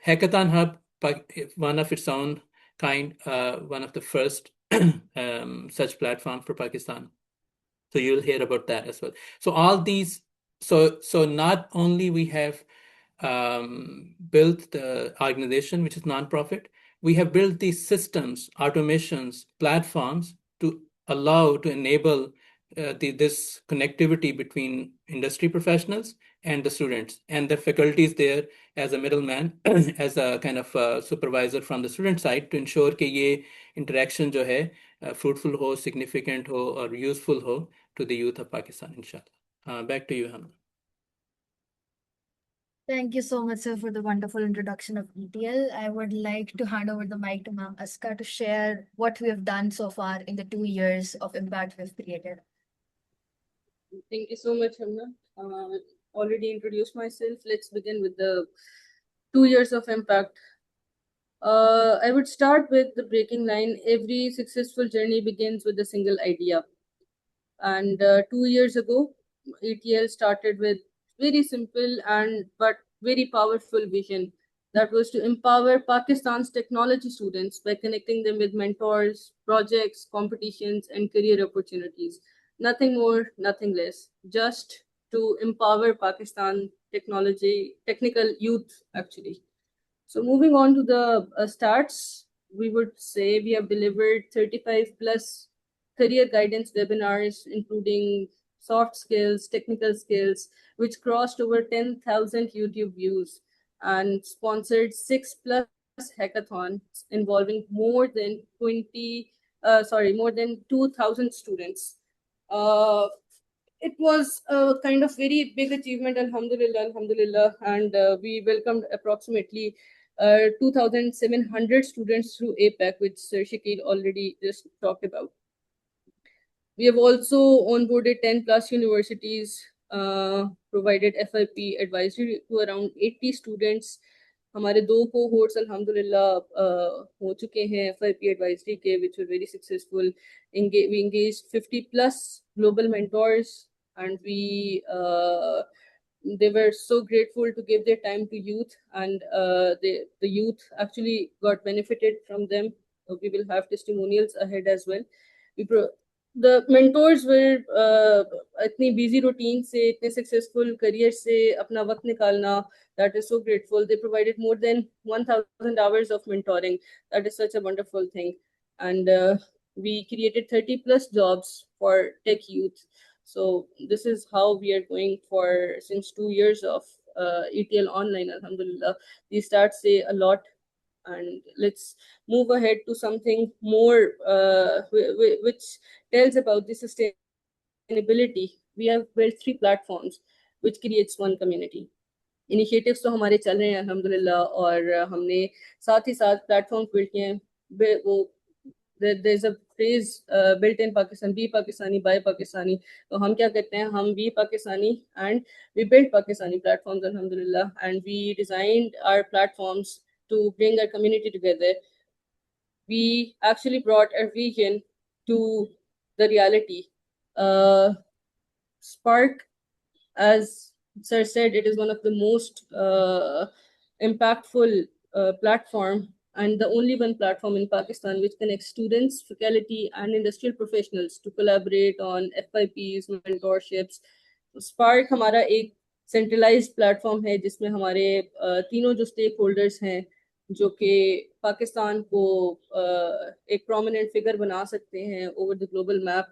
Hackathon Hub, one of its own kind, one of the first such platform for Pakistan. So you'll hear about that as well. So all these, so not only we have built the organization, which is nonprofit, we have built these systems, automations, platforms to allow, to enable this connectivity between industry professionals and the students, and the faculty is there as a middleman, as a kind of supervisor from the student side to ensure कि ये interaction जो है fruitful हो, significant हो और useful हो to the youth of Pakistan, inshallah. Back to you, Hamza. Thank you so much, sir, for the wonderful introduction of ETL. I would like to hand over the mic to Ma'am Aska to share what we have done so far in the 2 years of impact we've created. Thank you so much, Hamna. Already introduced myself. Let's begin with the 2 years of impact. I would start with the breaking line. Every successful journey begins with a single idea. And 2 years ago, ETL started with very simple but very powerful vision. That was to empower Pakistan's technology students by connecting them with mentors, projects, competitions, and career opportunities. Nothing more, nothing less. Just to empower Pakistan technical youth, actually. So moving on to the stats, we would say we have delivered 35 plus career guidance webinars, including soft skills, technical skills, which crossed over 10,000 YouTube views, and sponsored 6 plus hackathons involving more than 2,000 students. It was a kind of very big achievement, alhamdulillah, and we welcomed approximately 2,700 students through APEC, which Sir Shakil already just talked about. We have also onboarded 10 plus universities, provided FIP advisory to around 80 students. हमारे 2 cohorts alhamdulillah हो चुके हैं FIP advisory के, which were very successful. We engaged 50 plus global mentors, and they were so grateful to give their time to youth, and the youth actually got benefited from them. We will have testimonials ahead as well. The mentors were इतनी busy routine से, इतने successful career से अपना वक्त निकालना, that is so grateful. They provided more than 1,000 hours of mentoring. That is such a wonderful thing. And we created 30 plus jobs for tech youth. So this is how we are going for since 2 years of ETL online, alhamdulillah. These stats say a lot. And let's move ahead to something more which tells about the sustainability. We have built 3 platforms which creates one community. Initiatives तो हमारे चल रहे हैं अल्हम्दुलिल्लाह, और हमने साथ ही साथ प्लेटफॉर्म बिल्ड किए हैं. वो there's a phrase built in Pakistan, be Pakistani, buy Pakistani. तो हम क्या करते हैं, हम be Pakistani and we built Pakistani platforms, alhamdulillah, and we designed our platforms to bring our community together. We actually brought our vision to the reality. Spark, as Sir said, it is one of the most impactful platform, and the only one platform in Pakistan which connects students, faculty, and industrial professionals to collaborate on FIPs, mentorships. Spark हमारा एक centralized platform है जिसमें हमारे तीनों जो stakeholders हैं जो कि पाकिस्तान को एक prominent figure बना सकते हैं over the global map.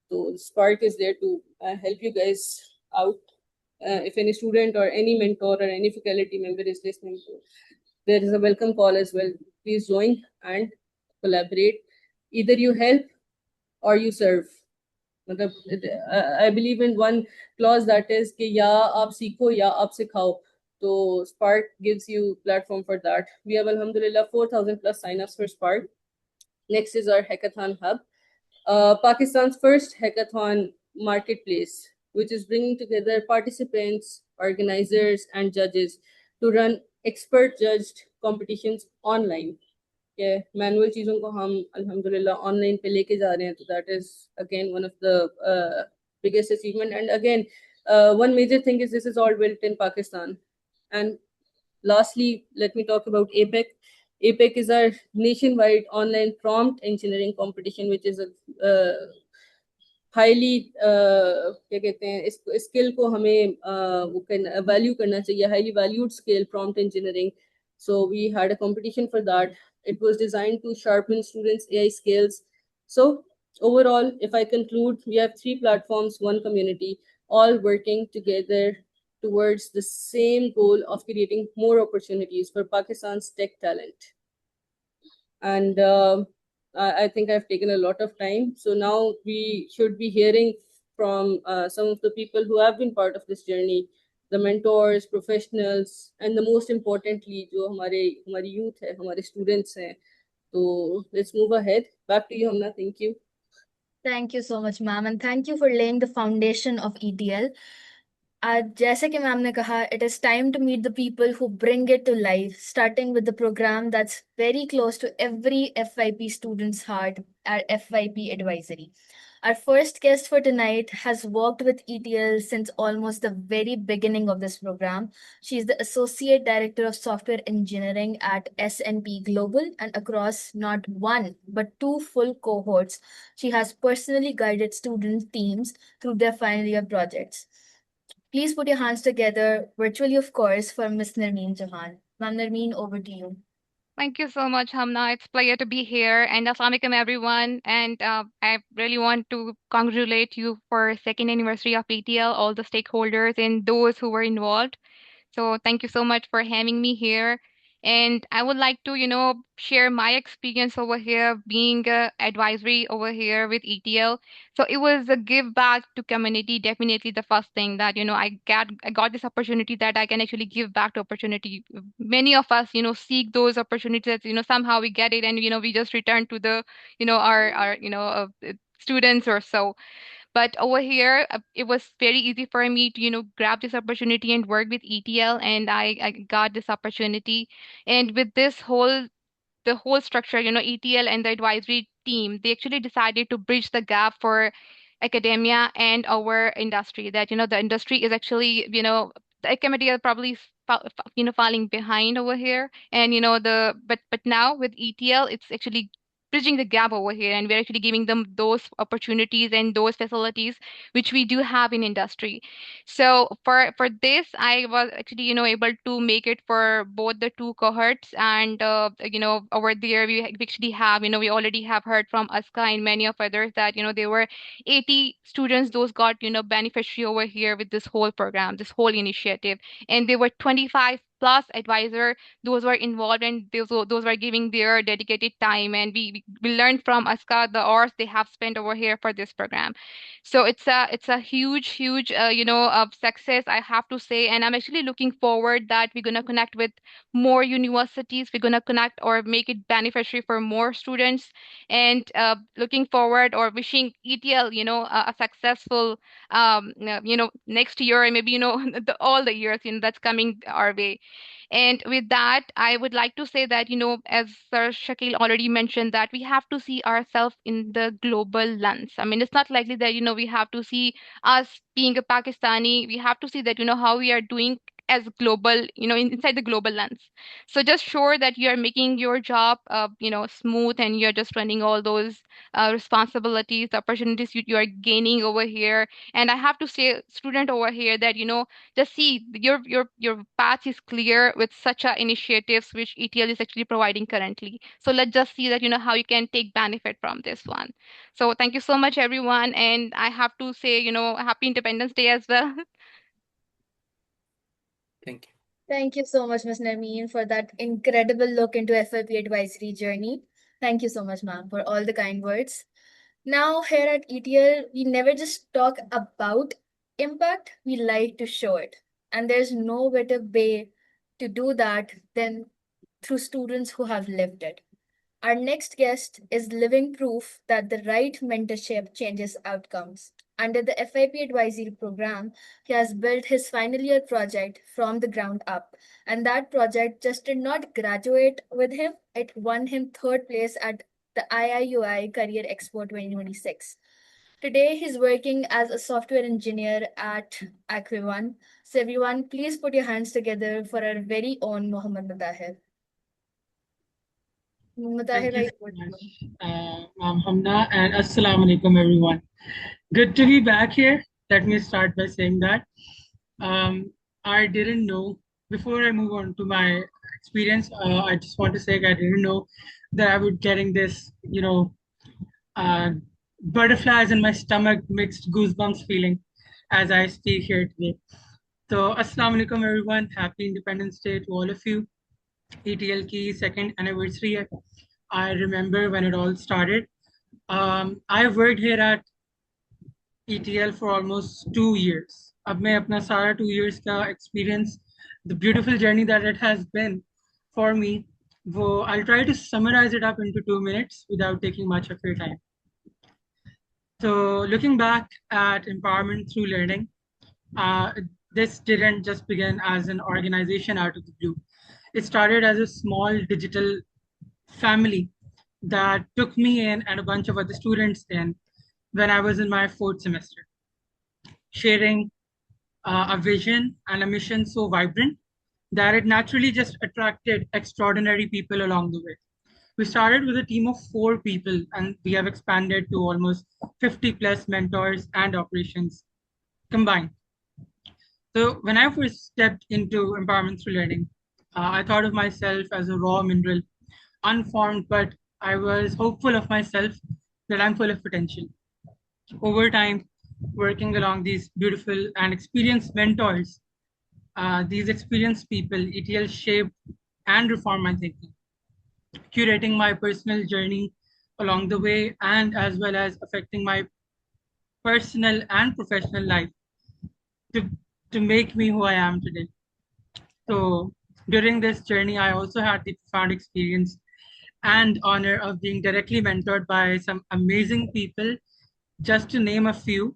So Spark is there to help you guys out. If any student or any mentor or any faculty member is listening to, there is a welcome call as well. Please join and collaborate. Either you help or you serve. I believe in one clause that is कि या आप सीखो या आप सिखाओ. So Spark gives you platform for that. We have alhamdulillah 4,000 plus signups for Spark. Next is our hackathon hub, Pakistan's first hackathon marketplace, which is bringing together participants, organizers, and judges to run expert judged competitions online. Yeah, manual चीजों को हम alhamdulillah online पे लेके जा रहे हैं. So that is again one of the biggest achievement. And again, one major thing is this is all built in Pakistan. And lastly, let me talk about APEC. APEC is our nationwide online prompt engineering competition, which is a highly क्या कहते हैं इस skill को हमें वो करना value करना चाहिए, highly valued skill, prompt engineering. So we had a competition for that. It was designed to sharpen students' AI skills. So overall, if I conclude, we have 3 platforms, 1 community, all working together towards the same goal of creating more opportunities for Pakistan's tech talent. And I think I've taken a lot of time. So now we should be hearing from some of the people who have been part of this journey, the mentors, professionals, and the most importantly, जो हमारी youth है, हमारे students हैं. So let's move ahead. Back to you, Hamna. Thank you. Thank you so much, ma'am, and thank you for laying the foundation of ETL. जैसे कि ma'am ने कहा, it is time to meet the people who bring it to life, starting with the program that's very close to every FYP student's heart, our FYP advisory. Our first guest for tonight has worked with ETL since almost the very beginning of this program. She's the Associate Director of Software Engineering at SNP Global, and across not one, but 2 full cohorts, she has personally guided student teams through their final year projects. Please put your hands together, virtually of course, for Ms. Narmeen Jahan. Ma'am Narmeen, over to you. Thank you so much, Hamna. It's a pleasure to be here. And Assalamu alaikum, everyone. And I really want to congratulate you for second anniversary of ETL, all the stakeholders and those who were involved. So thank you so much for having me here. And I would like to, share my experience over here being advisory over here with ETL. So it was a give back to community, definitely the first thing that, I got this opportunity that I can actually give back to opportunity. Many of us, seek those opportunities, somehow we get it and, we just return to the, our students or so. But over here, it was very easy for me to, grab this opportunity and work with ETL, and I got this opportunity. And with the whole structure, ETL and the advisory team, they actually decided to bridge the gap for academia and our industry. That, the industry is actually, the academia are probably falling behind over here. And, but now with ETL, it's actually bridging the gap over here, and we're actually giving them those opportunities and those facilities which we do have in industry. So for this, I was actually, able to make it for both the 2 cohorts. And over there we actually have, we already have heard from Aska and many of others that, there were 80 students, those got, beneficiary over here with this whole program, this whole initiative. And there were 25 plus advisor, those were involved, and those were giving their dedicated time. And we learned from Aska the hours they have spent over here for this program. So it's a huge success, I have to say. And I'm actually looking forward that we're going to connect with more universities, we're going to connect or make it beneficiary for more students. And looking forward or wishing ETL, a successful next year, and maybe, all the years, that's coming our way. And with that, I would like to say that, as Sir Shakil already mentioned, that we have to see ourselves in the global lens. I mean, it's not likely that, we have to see us being a Pakistani. We have to see that, how we are doing as global, inside the global lens. So just sure that you are making your job, smooth, and you're just running all those responsibilities, opportunities you are gaining over here. And I have to say, student over here, that, just see your path is clear with such a initiatives which ETL is actually providing currently. So let's just see that, how you can take benefit from this one. So thank you so much, everyone. And I have to say, happy Independence Day as well. Thank you. Thank you so much, Ms. Narmeen, for that incredible look into FYP advisory journey. Thank you so much, ma'am, for all the kind words. Now, here at ETL, we never just talk about impact, we like to show it. And there's no better way to do that than through students who have lived it. Our next guest is living proof that the right mentorship changes outcomes. Under the FIP advisory program, he has built his final year project from the ground up. And that project just did not graduate with him, it won him 3rd place at the IIUI Career Expo 2026. Today, he's working as a software engineer at Aquivan. So, everyone, please put your hands together for our very own Mohammed Mutahir. Thank Mutahir, you I so much, Ma'am Hamna, and Assalamu alaikum, everyone. Good to be back here. Let me start by saying that I didn't know, before I move on to my experience, I just want to say I didn't know that I would getting this, uh, butterflies in my stomach, mixed goosebumps feeling as I speak here today. So, Assalamu alaikum, everyone. Happy Independence Day to all of you. ETL Key second anniversary. I remember when it all started. I worked here at ETL for almost 2 years. अब मैं अपना सारा 2 years का experience, the beautiful journey that it has been for me, I'll try to summarize it up into 2 minutes without taking much of your time. So looking back at empowerment through learning, this didn't just begin as an organization out of the blue. It started as a small digital family that took me in and a bunch of other students in when I was in my 4th semester, sharing a vision and a mission so vibrant that it naturally just attracted extraordinary people along the way. We started with a team of 4 people, and we have expanded to almost 50 plus mentors and operations combined. So when I first stepped into empowerment through learning, I thought of myself as a raw mineral, unformed, but I was hopeful of myself that I'm full of potential. Over time, working along these beautiful and experienced mentors, these experienced people, ETL shaped and reformed my thinking, curating my personal journey along the way, and as well as affecting my personal and professional life to, to make me who I am today. So during this journey, I also had the profound experience and honor of being directly mentored by some amazing people, just to name a few.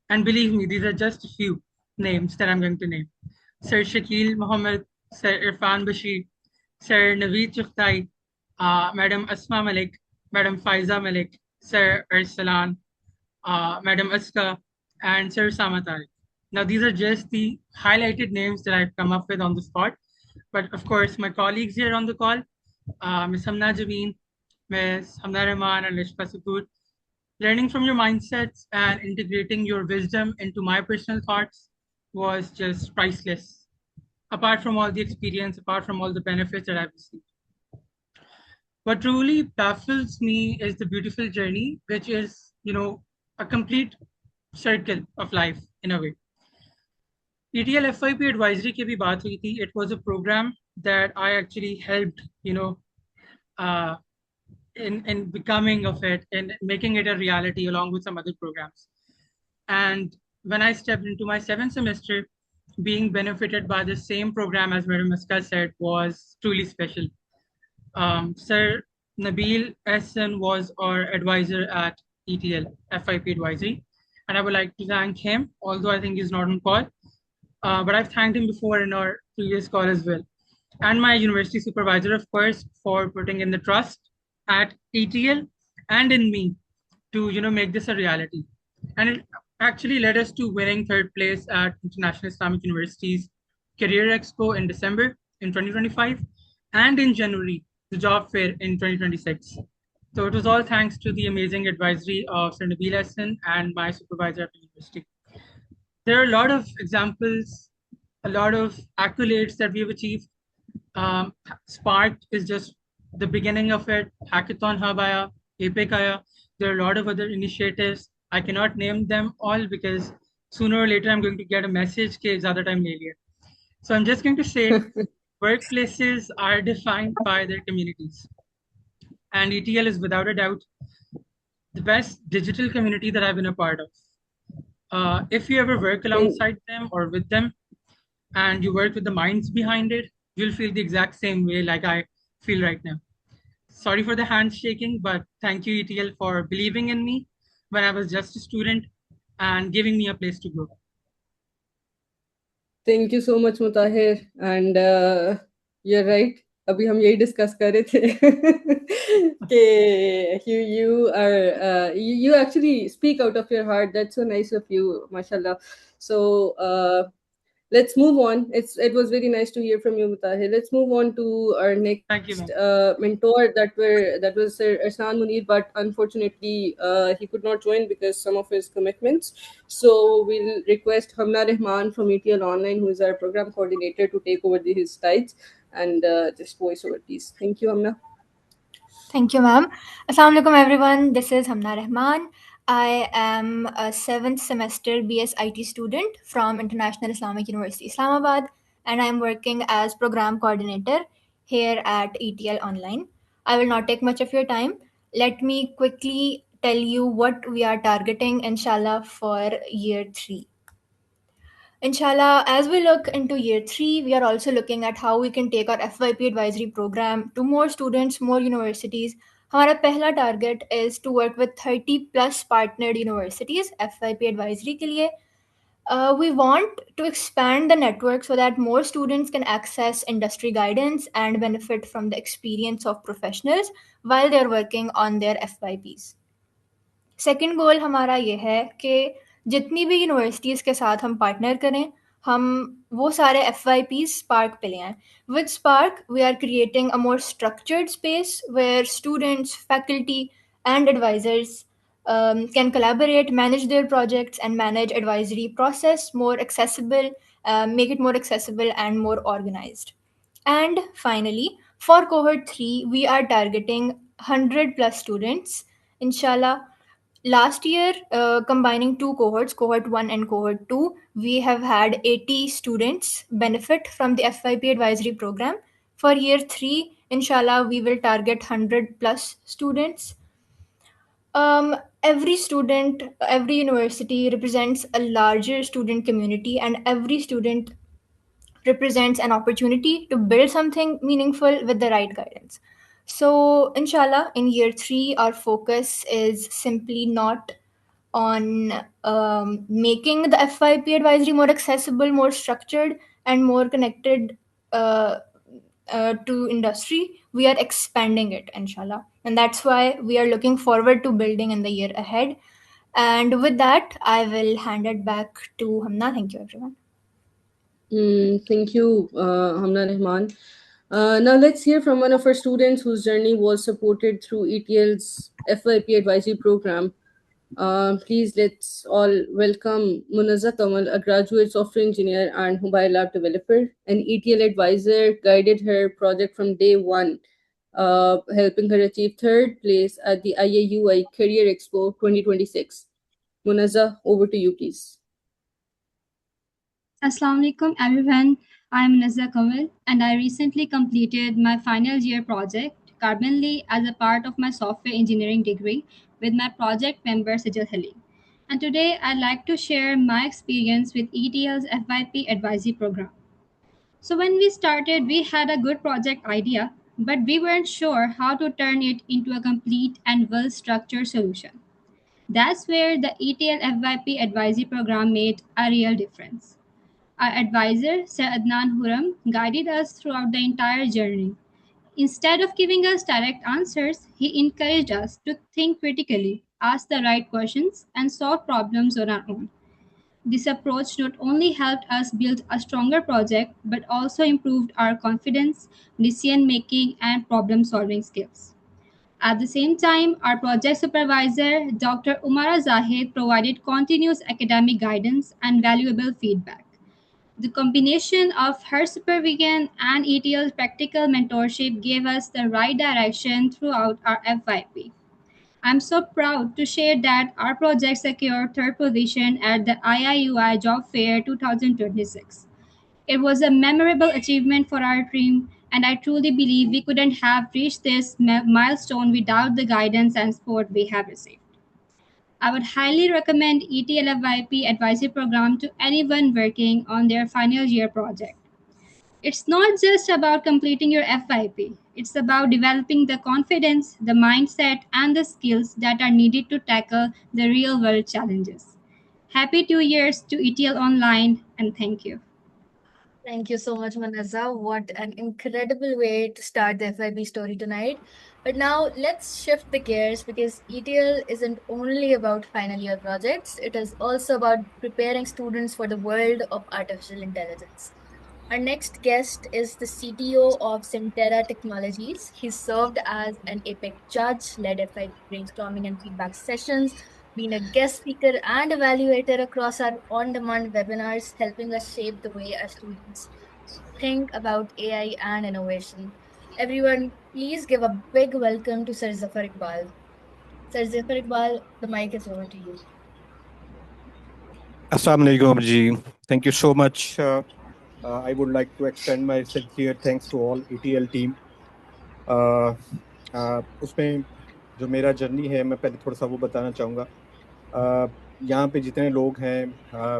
And believe me, these are just a few names that I'm going to name. Sir Shakil Mohammed, Sir Irfan Bashir, Sir Naveed Chughtai, Madam Asma Malik, Madam Faiza Malik, Sir Arsalan, Madam Aska, and Sir Sama Tariq. Now, these are just the highlighted names that I've come up with on the spot. But of course, my colleagues here on the call, Ms. Hamna Jameen, Ms. Hamna Rahman, and Lishpa Sapoor, learning from your mindsets and integrating your wisdom into my personal thoughts was just priceless. Apart from all the experience, apart from all the benefits that I've received. What truly baffles me is the beautiful journey, which is, a complete circle of life in a way. ETL FYP advisory ke bhi baat hui thi. It was a program that I actually helped, in becoming of it and making it a reality along with some other programs. And when I stepped into my 7th semester, being benefited by the same program as Madam Aska said was truly special. Sir Nabil Ehsan was our advisor at ETL FIP Advisory, and I would like to thank him, although I think he's not on call, but I've thanked him before in our previous call as well. And my university supervisor, of course, for putting in the trust at ETL and in me to make this a reality. And it actually led us to winning 3rd place at International Islamic University's Career Expo in December in 2025, and in January, the job fair in 2026. So it was all thanks to the amazing advisory of Sir Nabil Ehsan and my supervisor at the university. There are a lot of examples, a lot of accolades that we have achieved. Spark is just the beginning of it. Hackathon Hub aaya, APEC aaya. There are a lot of other initiatives. I cannot name them all because sooner or later I'm going to get a message ke zyada time le liya. So I'm just going to say workplaces are defined by their communities. And ETL is without a doubt the best digital community that I've been a part of. If you ever work alongside them or with them, and you work with the minds behind it, you'll feel the exact same way like I feel right now. Sorry for the handshaking, but thank you, ETL, for believing in me when I was just a student and giving me a place to grow. Thank you so much, Mutahir. And you're right. अभी हम यही discuss कर रहे थे कि you actually speak out of your heart. That's so nice of you, mashallah. So let's move on. It was very nice to hear from you, Mutahir. Let's move on to our Thank you, next ma'am. mentor that was Sir Ihsan Munir, but unfortunately he could not join because some of his commitments. So we'll request Hamna Rehman from ETL Online, who is our program coordinator, to take over his slides and just voice over, please. Thank you, Hamna. Thank you, ma'am. Assalamu alaikum, everyone. This is Hamna Rehman. I am a 7th semester BS IT student from International Islamic University, Islamabad, and I am working as program coordinator here at ETL Online. I will not take much of your time. Let me quickly tell you what we are targeting, inshallah, for year 3. Inshallah, as we look into year 3, we are also looking at how we can take our FYP advisory program to more students, more universities. हमारा पहला target is to work with 30 plus partnered universities FYP advisory के लिए. We want to expand the network so that more students can access industry guidance and benefit from the experience of professionals while they're working on their FYPs. Second goal हमारा ये है कि जितनी भी universities के साथ हम पार्टनर करें, हम वो सारे FYPs Spark पे ले आएँ. With Spark, we are creating a more structured space where students, faculty, and advisors can collaborate, manage their projects, and manage advisory process more accessible, make it more accessible and more organized. And finally, for cohort 3, we are targeting 100 plus students, inshallah. Last year, combining two cohorts, cohort 1 and cohort 2, we have had 80 students benefit from the FYP advisory program. For year 3, inshallah, we will target 100 plus students. Every student, every university represents a larger student community, and every student represents an opportunity to build something meaningful with the right guidance. So, inshallah, in year 3, our focus is simply not on making the FYP advisory more accessible, more structured, and more connected to industry. We are expanding it, inshallah. And that's why we are looking forward to building in the year ahead. And with that, I will hand it back to Hamna. Thank you, everyone. Thank you, Hamna Rehman. Now let's hear from one of our students whose journey was supported through ETL's FYP advisory program. Please let's all welcome Munazza Kamal, a graduate software engineer and mobile app developer. An ETL advisor guided her project from day one, helping her achieve third place at the IAUI Career Expo 2026. Munazza, over to you, please. Assalamu alaikum everyone. I'm Nazza Kamal and I recently completed my final year project Carbonly as a part of my software engineering degree with my project member Sajal Hali. And today I'd like to share my experience with ETL's FYP advisory program. So when we started, we had a good project idea, but we weren't sure how to turn it into a complete and well-structured solution. That's where the ETL FYP advisory program made a real difference. Our advisor, Sir Adnan Huram, guided us throughout the entire journey. Instead of giving us direct answers, he encouraged us to think critically, ask the right questions, and solve problems on our own. This approach not only helped us build a stronger project, but also improved our confidence, decision making, and problem solving skills. At the same time, our project supervisor, Dr. Umara Zahid, provided continuous academic guidance and valuable feedback. The combination of her supervision and ETL's practical mentorship gave us the right direction throughout our FYP. I'm so proud to share that our project secured third position at the IIUI Job Fair 2026. It was a memorable achievement for our team, and I truly believe we couldn't have reached this milestone without the guidance and support we have received. I would highly recommend ETLFYP advisory program to anyone working on their final year project. It's not just about completing your FYP. It's about developing the confidence, the mindset, and the skills that are needed to tackle the real world challenges. Happy 2 years to ETL Online, and thank you. Thank you so much, Manazza. What an incredible way to start the FIB story tonight. But now let's shift the gears because ETL isn't only about final year projects, it is also about preparing students for the world of artificial intelligence. Our next guest is the CTO of Centera Technologies. He served as an APEC judge, led FIB brainstorming and feedback sessions, been a guest speaker and evaluator across our on demand webinars, helping us shape the way our students think about AI and innovation. Everyone, please give a big welcome to Sir Zafar Iqbal. Sir Zafar Iqbal, the mic is over to you. Assalamu alaikum ji. Thank you so much. I would like to extend my sincere thanks to all ETL team. उसमें जो मेरा journey है मैं पहले थोड़ा सा वो बताना चाहूँगा। यहाँ पे जितने लोग हैं,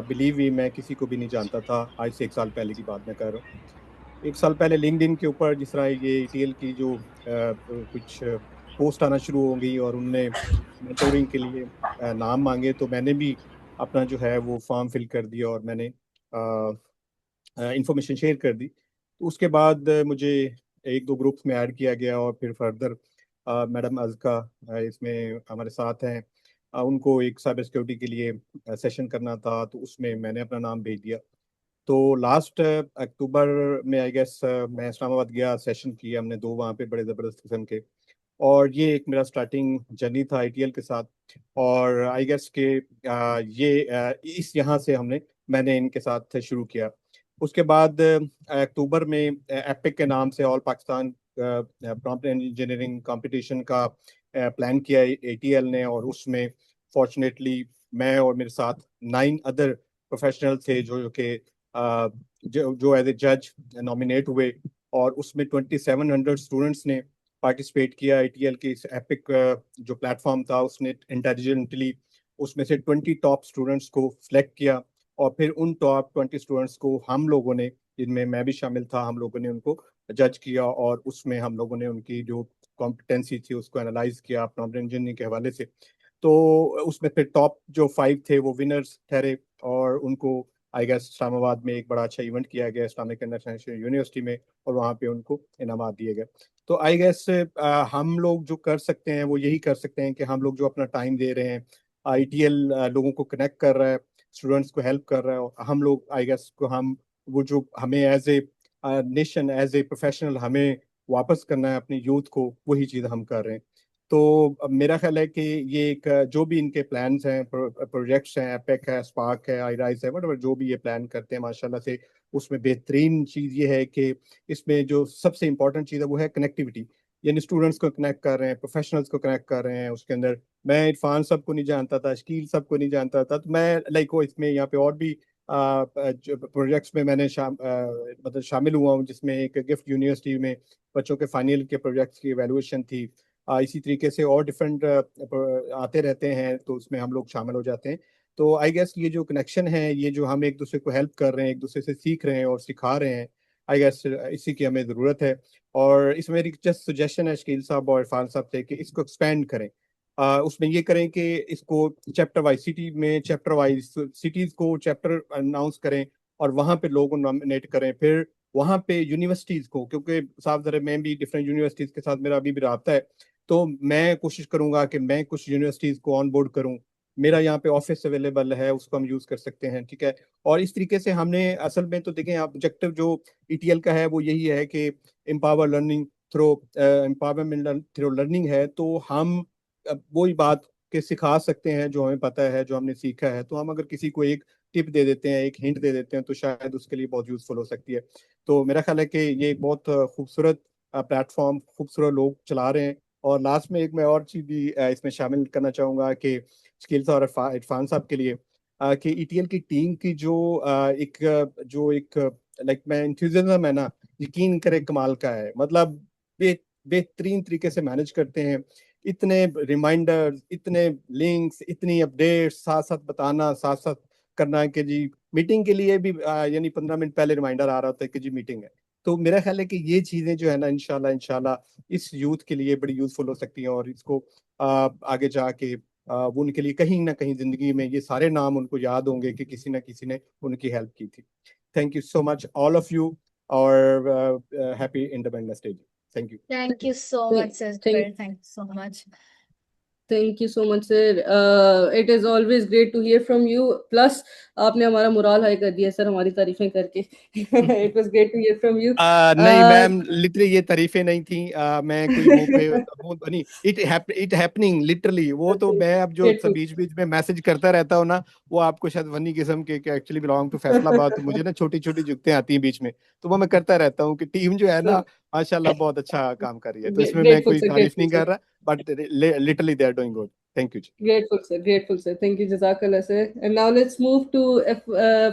बिलीव भी मैं किसी को भी नहीं जानता था। आज से 1 साल पहले की बात मैं कर रहा हूँ। 1 साल पहले लिंक्डइन के ऊपर जिस तरह ये ETL की जो कुछ पोस्ट आना शुरू हो गई और उनने मेंटोरिंग के लिए नाम मांगे, तो मैंने भी अपना जो है वो फॉर्म फिल कर दिया और मैंने इंफॉर्मेशन शेयर कर दी। तो उसके बाद मुझे 1-2 ग्रुप्स में ऐड किया गया और फिर फर्दर मैडम अज़का इसमें हमारे साथ हैं। उनको एक साइबर सिक्योरिटी के लिए सेशन करना था, तो उसमें मैंने अपना नाम भेज दिया। तो लास्ट अक्टूबर में आई गेस मैं इस्लामाबाद गया, सेशन किया हमने 2 वहाँ पे बड़े ज़बरदस्त किस्म के, और ये एक मेरा स्टार्टिंग जर्नी था ITL के साथ। और आई गेस के इस यहाँ से मैंने इनके साथ शुरू किया। उसके बाद अक्टूबर में एपिक के नाम से all Pakistan prompt engineering competition का प्लान किया ATL ने, और उसमें फॉर्चुनेटली मैं और मेरे साथ 9 अदर प्रोफेशनल थे जो एज ए जज नॉमिनेट हुए, और उसमें 2700 स्टूडेंट्स ने पार्टिसिपेट किया। ITL के इस एपिक जो प्लेटफॉर्म था उसने इंटेलिजेंटली उसमें से 20 टॉप स्टूडेंट्स को सिलेक्ट किया, और फिर उन टॉप 20 स्टूडेंट्स को हम लोगों ने, जिनमें मैं भी शामिल था, हम लोगों ने उनको जज किया, और उसमें हम लोगों ने उनकी जो कॉम्पिटेंसी थी उसको एनालाइज किया प्रॉम्प्ट इंजीनियरिंग के हवाले से। तो उसमें फिर टॉप जो 5 थे वो विनर्स ठहरे, और उनको आई गेस इस्लामाबाद में एक बड़ा अच्छा इवेंट किया गया इस्लामिक इंटरनेशनल यूनिवर्सिटी में, और वहाँ पे उनको इनामात दिए गए। तो आई गेस हम लोग जो कर सकते हैं वो यही कर सकते हैं कि हम लोग जो अपना टाइम दे रहे हैं, ITL लोगों को कनेक्ट कर रहा है, स्टूडेंट्स को हेल्प कर रहा है, और हम लोग आई गेस को वो जो हमें as a nation, as a professional हमें वापस करना है अपने यूथ को, वही चीज़ हम कर रहे हैं। तो मेरा ख्याल है कि ये एक जो भी इनके प्लान्स हैं, प्रोजेक्ट्स हैं, एपेक है, स्पार्क है, आईराइज है, वट जो भी ये प्लान करते हैं माशाल्लाह से, उसमें बेहतरीन चीज़ ये है कि इसमें जो सबसे इम्पोर्टेंट चीज़ है वो है कनेक्टिविटी। यानी स्टूडेंट्स को कनेक्ट कर रहे हैं, प्रोफेशनल्स को कनेक्ट कर रहे हैं। उसके अंदर मैं इरफान सबको नहीं जानता था, शकील सबको नहीं जानता था, तो मैं लाइक वो इसमें यहाँ पे और भी प्रोजेक्ट्स में मैंने मतलब शामिल हुआ हूँ, जिसमें एक गिफ्ट यूनिवर्सिटी में बच्चों के फाइनल के प्रोजेक्ट्स की एवेलुएशन थी। इसी तरीके से और डिफरेंट आते रहते हैं, तो उसमें हम लोग शामिल हो जाते हैं। तो आई गेस ये जो कनेक्शन है, ये जो हम एक दूसरे को हेल्प कर रहे हैं, एक दूसरे से सीख रहे हैं और सिखा रहे हैं, आई गेस इसी की हमें ज़रूरत है। और इसमें मेरी जस्ट सजेशन है शकील साहब और इरफान साहब से कि इसको एक्सपेंड करें। उसमें ये करें कि इसको चैप्टर वाइज सिटी में, चैप्टर वाइज सिटीज़ को चैप्टर अनाउंस करें, और वहाँ पे लोगों को नॉमिनेट करें। फिर वहाँ पे यूनिवर्सिटीज़ को, क्योंकि साहब ज़रा मैं भी डिफरेंट यूनिवर्सिटीज़ के साथ मेरा अभी भी रब्ता है, तो मैं कोशिश करूंगा कि मैं कुछ यूनिवर्सिटीज़ को ऑन बोर्ड करूं। मेरा यहाँ पे ऑफिस अवेलेबल है, उसको हम यूज़ कर सकते हैं, ठीक है। और इस तरीके से हमने असल में तो देखें, ऑब्जेक्टिव जो ETL का है वो यही है कि empower learning through empowerment through learning है। तो हम वही बात के सिखा सकते हैं जो हमें पता है, जो हमने सीखा है। तो हम अगर किसी को एक टिप दे देते हैं, एक हिंट दे देते हैं, तो शायद उसके लिए बहुत यूजफुल हो सकती है। तो मेरा ख्याल है कि ये एक बहुत खूबसूरत प्लेटफॉर्म, खूबसूरत लोग चला रहे हैं। और लास्ट में एक मैं और चीज़ भी इसमें शामिल करना चाहूँगा कि शकील साहब और इरफान साहब के लिए, कि ETL की टीम की जो एक लाइक मैं इंथुजियाज्म है ना, यकीन करें कमाल का है। मतलब बेहतरीन तरीके से मैनेज करते हैं। इतने रिमाइंडर्स, इतने लिंक्स, इतनी अपडेट्स, साथ साथ बताना, साथ साथ करना कि जी मीटिंग के लिए भी यानी 15 मिनट पहले रिमाइंडर आ रहा होता है कि जी मीटिंग है। तो मेरा ख्याल है कि ये चीज़ें जो है ना, इंशाल्लाह इस यूथ के लिए बड़ी यूजफुल हो सकती हैं, और इसको आगे जाके वो उनके लिए कहीं ना कहीं जिंदगी में ये सारे नाम उनको याद होंगे कि किसी ना किसी ने उनकी हेल्प की थी। Thank you so much, all of you. Our happy Independence Day. Thank you. Thank you so Thank- much, Sir. thank- Thank you so much. Thank you so much, sir. It is always great to hear from you. Plus, आपने हमारा morale high कर दिया sir हमारी तारीफें करके. It was great to hear from you. नहीं ma'am, literally ये तारीफें नहीं थी. मैं कोई मुंह पे वो नहीं, इट हैपनिंग लिटरली. वो तो मैं अब जो Grateful. बीच बीच में मैसेज करता रहता हूँ ना, वो आपको शायद फनी किस्म के एक्चुअली बिलोंग टू फैसलाबाद, तो मुझे ना छोटी छोटी जुगतें आती हैं बीच में, तो वो मैं करता रहता हूँ कि टीम जो है ना माशाल्लाह बहुत अच्छा काम कर रही है. तो इसमें मैं Grateful, कोई sir. तारीफ Grateful, नहीं sir. कर रहा, but literally they are doing good. Thank you. Grateful, sir. Grateful, sir. Thank you, Jazakallah, sir. And now let's move to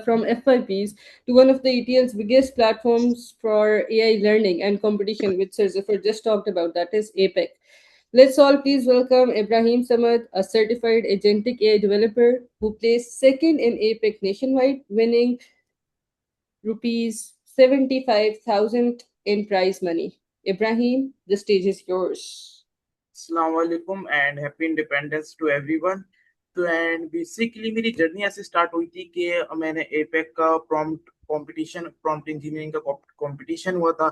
from FYPs to one of the ETL's biggest platforms for AI learning and competition, which Sir Zafar just talked about. That is APEC. Let's all please welcome Ibrahim Samad, a certified agentic AI developer who placed second in APEC nationwide, winning rupees 75,000 in prize money. Ibrahim, the stage is yours. Assalamu alaikum and happy independence to everyone. तो and basically मेरी journey ऐसे start हुई थी कि मैंने APEC का prompt engineering का competition हुआ था.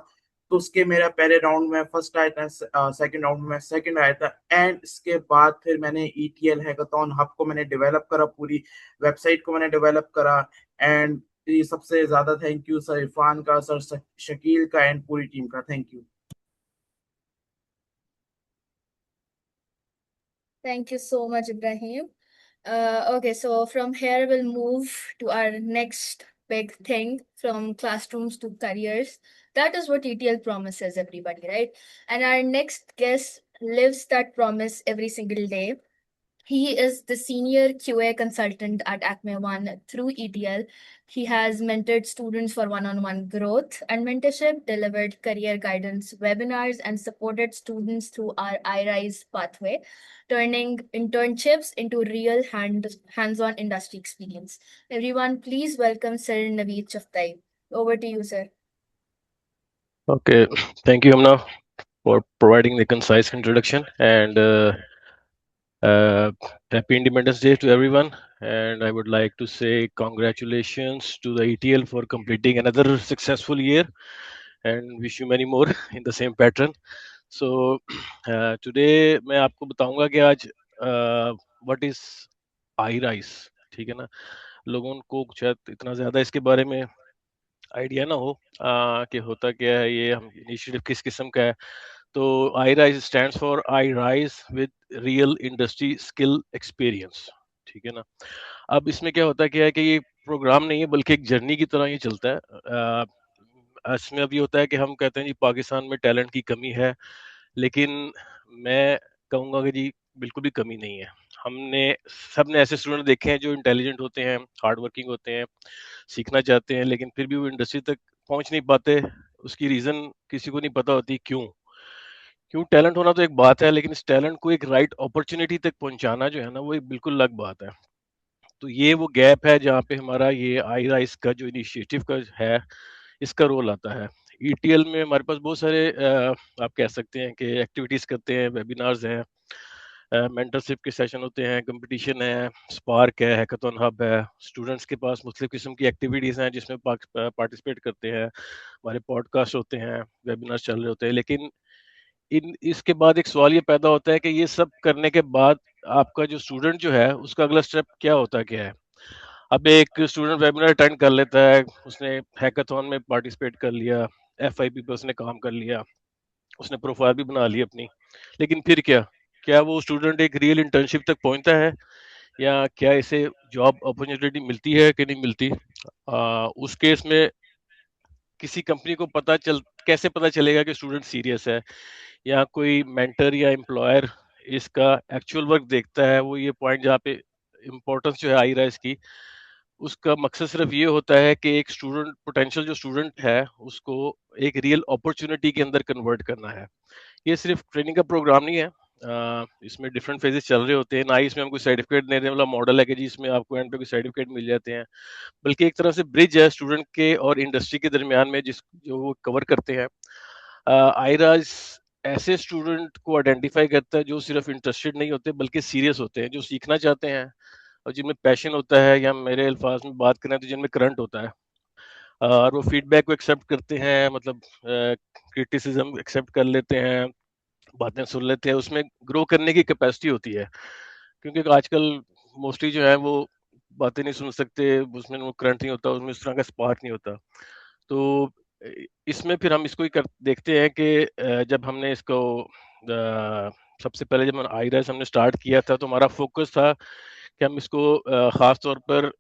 तो उसके मेरा पहले राउंड में फर्स्ट आया था, सेकंड राउंड में सेकंड आया था. एंड इसके बाद फिर मैंने ETL हैकाथॉन हब को मैंने डेवलप करा, पूरी वेबसाइट को मैंने डेवलप करा. एंड ये सबसे ज्यादा थैंक यू सर इरफान का, सर शकील का एंड पूरी टीम का. Thank you. Thank you so much, Ibrahim. Okay, so from here we'll move to our next big thing, from classrooms to careers. That is what ETL promises everybody, right? And our next guest lives that promise every single day. He is the senior QA consultant at Acme One through ETL. He has mentored students for one-on-one growth and mentorship, delivered career guidance webinars, and supported students through our iRise pathway, turning internships into real hands-on industry experience. Everyone, please welcome Sir Naveed Chaftai. Over to you, sir. Okay, thank you, Amna, for providing the concise introduction, and happy Independence Day to everyone. And I would like to say congratulations to the ETL for completing another successful year, and wish you many more in the same pattern. So today मैं आपको बताऊंगा कि आज what is iRise, ठीक है ना. लोगों को शायद इतना ज्यादा इसके बारे में आइडिया ना हो कि होता क्या है, ये हम इनिशिएटिव किस किस्म का है. तो iRise stands for I rise with real industry skill experience, ठीक है ना. अब इसमें क्या होता है, क्या है कि ये प्रोग्राम नहीं है बल्कि एक जर्नी की तरह ये चलता है. इसमें अब ये होता है कि हम कहते हैं जी पाकिस्तान में टैलेंट की कमी है, लेकिन मैं कहूँगा कि जी बिल्कुल भी कमी नहीं है. हमने सबने ऐसे स्टूडेंट देखे हैं जो इंटेलिजेंट होते हैं, हार्ड वर्किंग होते हैं, सीखना चाहते हैं, लेकिन फिर भी वो इंडस्ट्री तक पहुंच नहीं पाते. उसकी रीजन किसी को नहीं पता होती क्यों. टैलेंट होना तो एक बात है, लेकिन इस टैलेंट को एक राइट अपॉर्चुनिटी तक पहुंचाना जो है ना, वो एक बिल्कुल अलग बात है. तो ये वो गैप है जहाँ पे हमारा ये iRise का जो इनिशिएटिव का है, इसका रोल आता है. ETL में हमारे पास बहुत सारे आप कह सकते हैं कि एक्टिविटीज करते हैं, वेबिनार्स हैं, मेंटरशिप के सेशन होते हैं, कंपटीशन है, स्पार्क है, हैकाथॉन हब है. स्टूडेंट्स के पास मुख्तलिफ किस्म की एक्टिविटीज़ हैं जिसमें पार्टिसिपेट करते हैं. हमारे पॉडकास्ट होते हैं, वेबिनार्स चल रहे होते हैं. लेकिन इसके बाद एक सवाल ये पैदा होता है कि ये सब करने के बाद आपका जो स्टूडेंट जो है उसका अगला स्टेप क्या होता है, क्या है. अब एक स्टूडेंट वेबिनार अटेंड कर लेता है, उसने हैकाथॉन में पार्टिसिपेट कर लिया, FIP पे उसने काम कर लिया, उसने प्रोफाइल भी बना ली अपनी, लेकिन फिर क्या वो स्टूडेंट एक रियल इंटर्नशिप तक पहुंचता है, या क्या इसे जॉब अपॉर्चुनिटी मिलती है कि नहीं मिलती. उस केस में किसी कंपनी को कैसे पता चलेगा कि स्टूडेंट सीरियस है, या कोई मेंटर या एम्प्लॉयर इसका एक्चुअल वर्क देखता है. वो ये पॉइंट जहाँ पे इम्पोर्टेंस जो है iRise की, उसका मकसद सिर्फ ये होता है कि एक स्टूडेंट, पोटेंशियल जो स्टूडेंट है, उसको एक रियल अपॉर्चुनिटी के अंदर कन्वर्ट करना है. ये सिर्फ ट्रेनिंग का प्रोग्राम नहीं है. इसमें डिफरेंट फेजेस चल रहे होते हैं. ना ही इसमें हम कोई सर्टिफिकेट देने वाला मॉडल है कि जी इसमें आपको एंड पे कोई सर्टिफिकेट मिल जाते हैं, बल्कि एक तरह से ब्रिज है स्टूडेंट के और इंडस्ट्री के दरमियान में, जो वो कवर करते हैं. iRise ऐसे स्टूडेंट को आइडेंटिफाई करता है जो सिर्फ इंटरेस्टेड नहीं होते बल्कि सीरियस होते हैं, जो सीखना चाहते हैं और जिनमें पैशन होता है, या मेरे अल्फाज में बात करें तो जिनमें करंट होता है. और वो फीडबैक को एक्सेप्ट करते हैं, मतलब क्रिटिसिज्म एक्सेप्ट कर लेते हैं, बातें सुन लेते हैं, उसमें ग्रो करने की कैपेसिटी होती है। क्योंकि आजकल मोस्टली जो है वो बातें नहीं सुन सकते, उसमें वो करंट नहीं होता, उसमें इस तरह का स्पार्क नहीं होता। तो इसमें फिर हम इसको ही देखते हैं कि जब हमने इसको सबसे पहले जब आईराइस हमने स्टार्ट किया था तो हमारा फोकस था कि हम इसको खास तौर पर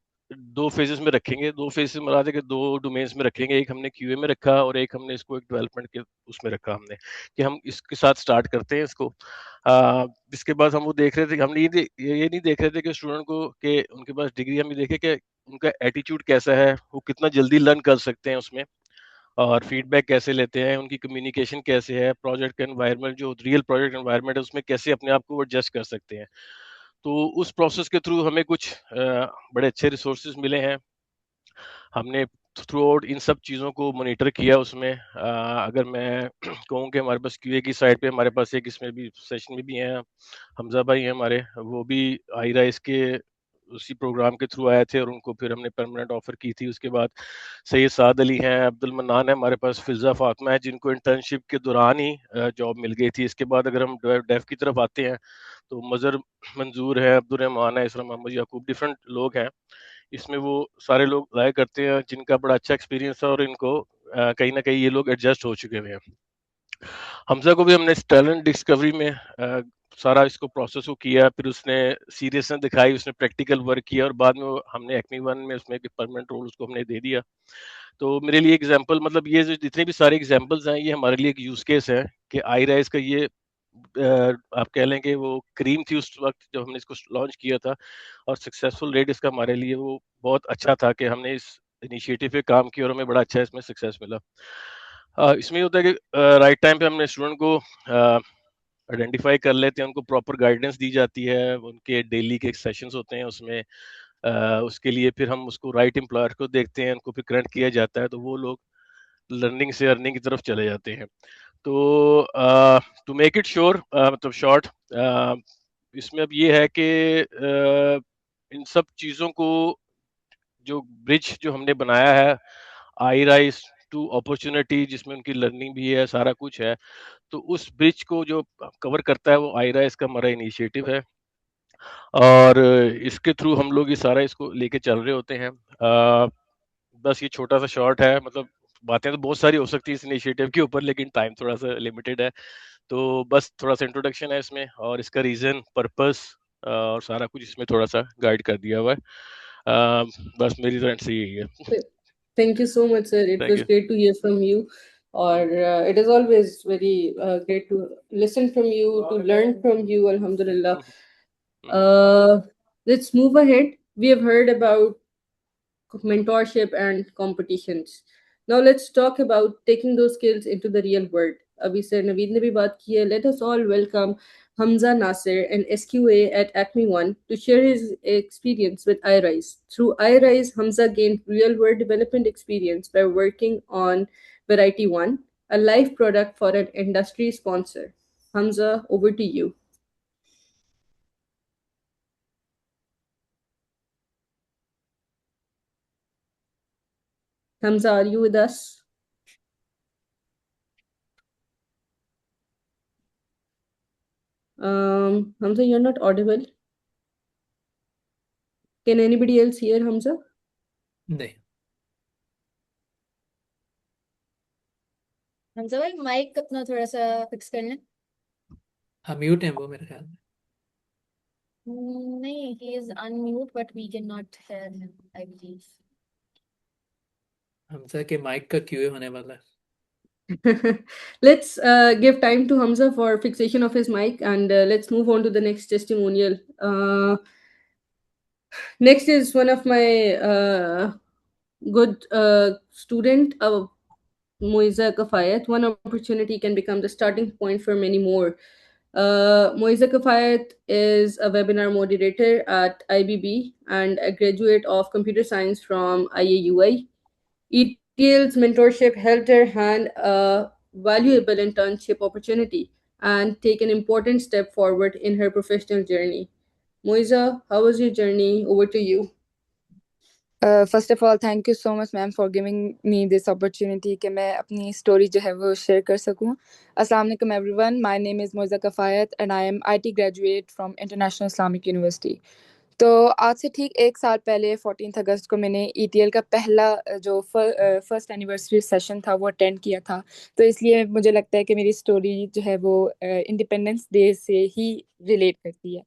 2 फेजेस में रखेंगे। 2 फेजेस में मतलब कि 2 डोमेन्स में रखेंगे। एक हमने क्यूए में रखा और एक हमने इसको एक डेवलपमेंट के उसमें रखा हमने, कि हम इसके साथ स्टार्ट करते हैं इसको। इसके बाद हम वो देख रहे थे कि हम ये नहीं देख रहे थे कि स्टूडेंट को कि उनके पास डिग्री, हम ये देखें कि उनका एटीट्यूड कैसा है, वो कितना जल्दी लर्न कर सकते हैं उसमें, और फीडबैक कैसे लेते हैं, उनकी कम्युनिकेशन कैसे है, प्रोजेक्ट का एनवायरनमेंट जो रियल प्रोजेक्ट एनवायरनमेंट है उसमें कैसे अपने आप को एडजस्ट कर सकते हैं। तो उस प्रोसेस के थ्रू हमें कुछ बड़े अच्छे रिसोर्सेज मिले हैं। हमने थ्रू आउट इन सब चीज़ों को मॉनिटर किया उसमें। अगर मैं कहूँ कि हमारे पास क्यूए की साइड पे हमारे पास एक इसमें भी सेशन में भी हैं, हमजा भाई हैं हमारे, वो भी आईराइस के उसी प्रोग्राम के थ्रू आए थे और उनको फिर हमने परमानेंट ऑफर की थी। उसके बाद सैयद साद अली हैं, अब्दुल मन्नान है हमारे पास, फिज़ा फातिमा है, जिनको इंटर्नशिप के दौरान ही जॉब मिल गई थी। इसके बाद अगर हम डेफ की तरफ आते हैं तो मज़र मंजूर है, अब्दुल रहमान है, इसरा मोहम्मद याकूब, डिफरेंट लोग हैं इसमें। वो सारे लोग लाया करते हैं जिनका बड़ा अच्छा एक्सपीरियंस है और इनको कहीं ना कहीं ये लोग एडजस्ट हो चुके हुए हैं। हमजा को भी हमने टैलेंट डिस्कवरी में सारा इसको प्रोसेस को किया, फिर उसने सीरियसनेस दिखाई, उसने प्रैक्टिकल वर्क किया और बाद में हमने एक्मी वन में उसमें परमानेंट रोल उसको हमने दे दिया। तो मेरे लिए एग्जांपल, मतलब ये जो जितने भी सारे एग्जांपल्स हैं ये हमारे लिए एक यूज केस है कि आई राइज का ये आप कह लें कि वो क्रीम थी उस वक्त जब हमने इसको लॉन्च किया था, और सक्सेसफुल रेट इसका हमारे लिए वो बहुत अच्छा था कि हमने इस इनिशिएटिव पे काम किया और हमें बड़ा अच्छा इसमें सक्सेस मिला। इसमें ये होता है कि राइट टाइम पे हमने स्टूडेंट को आइडेंटिफाई कर लेते हैं, उनको प्रॉपर गाइडेंस दी जाती है, उनके डेली के सेशंस होते हैं उसमें। उसके लिए फिर हम उसको राइट एम्प्लॉयर को देखते हैं, उनको फिर करंट किया जाता है, तो वो लोग लर्निंग से अर्निंग की तरफ चले जाते हैं। तो टू मेक इट श्योर, मतलब शॉर्ट, इसमें अब ये है कि इन सब चीज़ों को, जो ब्रिज जो हमने बनाया है आई राइज टू अपॉर्चुनिटी, जिसमें उनकी लर्निंग भी है, सारा कुछ है, तो उस ब्रिज को जो कवर करता है वो आई राइज का हमारा इनिशिएटिव है। और इसके थ्रू हम लोग ये सारा इसको लेके चल रहे होते हैं। बस ये छोटा सा शॉर्ट है, मतलब बातें तो बहुत सारी हो सकती है इस इनिशिएटिव के ऊपर, लेकिन टाइम थोड़ा सा लिमिटेड है। तो बस थोड़ा सा इंट्रोडक्शन है इसमें, और इसका रीजन, पर्पस और सारा कुछ इसमें थोड़ा सा गाइड कर दिया हुआ है। बस मेरी तरफ से यही है। Thank you so much, sir. It Thank was you. great to hear from you. Or it is always very great to listen from you, to learn from you. Alhamdulillah. Let's move ahead. We have heard about mentorship and competitions. Now let's talk about taking those skills into the real world. Abhi sir Naveed ne bhi baat ki hai. Let us all welcome Hamza Nasir, an SQA at Acme One, to share his experience with iRise. Through iRise, Hamza gained real-world development experience by working on Variety One, a live product for an industry sponsor. Hamza, over to you. Hamza, are you with us? Hamza, you're not audible. Can anybody else hear Hamza? नहीं। हमजा भाई mic अपना थोड़ा सा fix कर लें। हाँ, mute है वो मेरे ख्याल में। नहीं, he is unmute but we cannot hear him, I believe. Hamza के माइक का क्यूए होने वाला है। Let's give time to Hamza for fixation of his mic, and let's move on to the next testimonial. Next is one of my good student, Moiza Kafayat. One opportunity can become the starting point for many more. Moiza Kafayat is a webinar moderator at IBB and a graduate of computer science from IAUI. ETL's mentorship helped her hand a valuable internship opportunity and take an important step forward in her professional journey. Moiza, how was your journey? Over to you. First of all thank you so much ma'am for giving me this opportunity कि मैं अपनी story जो है वो share कर सकूं. अस्सलाम वालेकुम everyone, my name is Moiza Kafayat and I am IT graduate from international Islamic university. तो आज से ठीक 1 साल पहले 14 अगस्त को मैंने ईटीएल का पहला जो फर्स्ट एनिवर्सरी सेशन था वो अटेंड किया था. तो इसलिए मुझे लगता है कि मेरी स्टोरी जो है वो इंडिपेंडेंस डे से ही रिलेट करती है.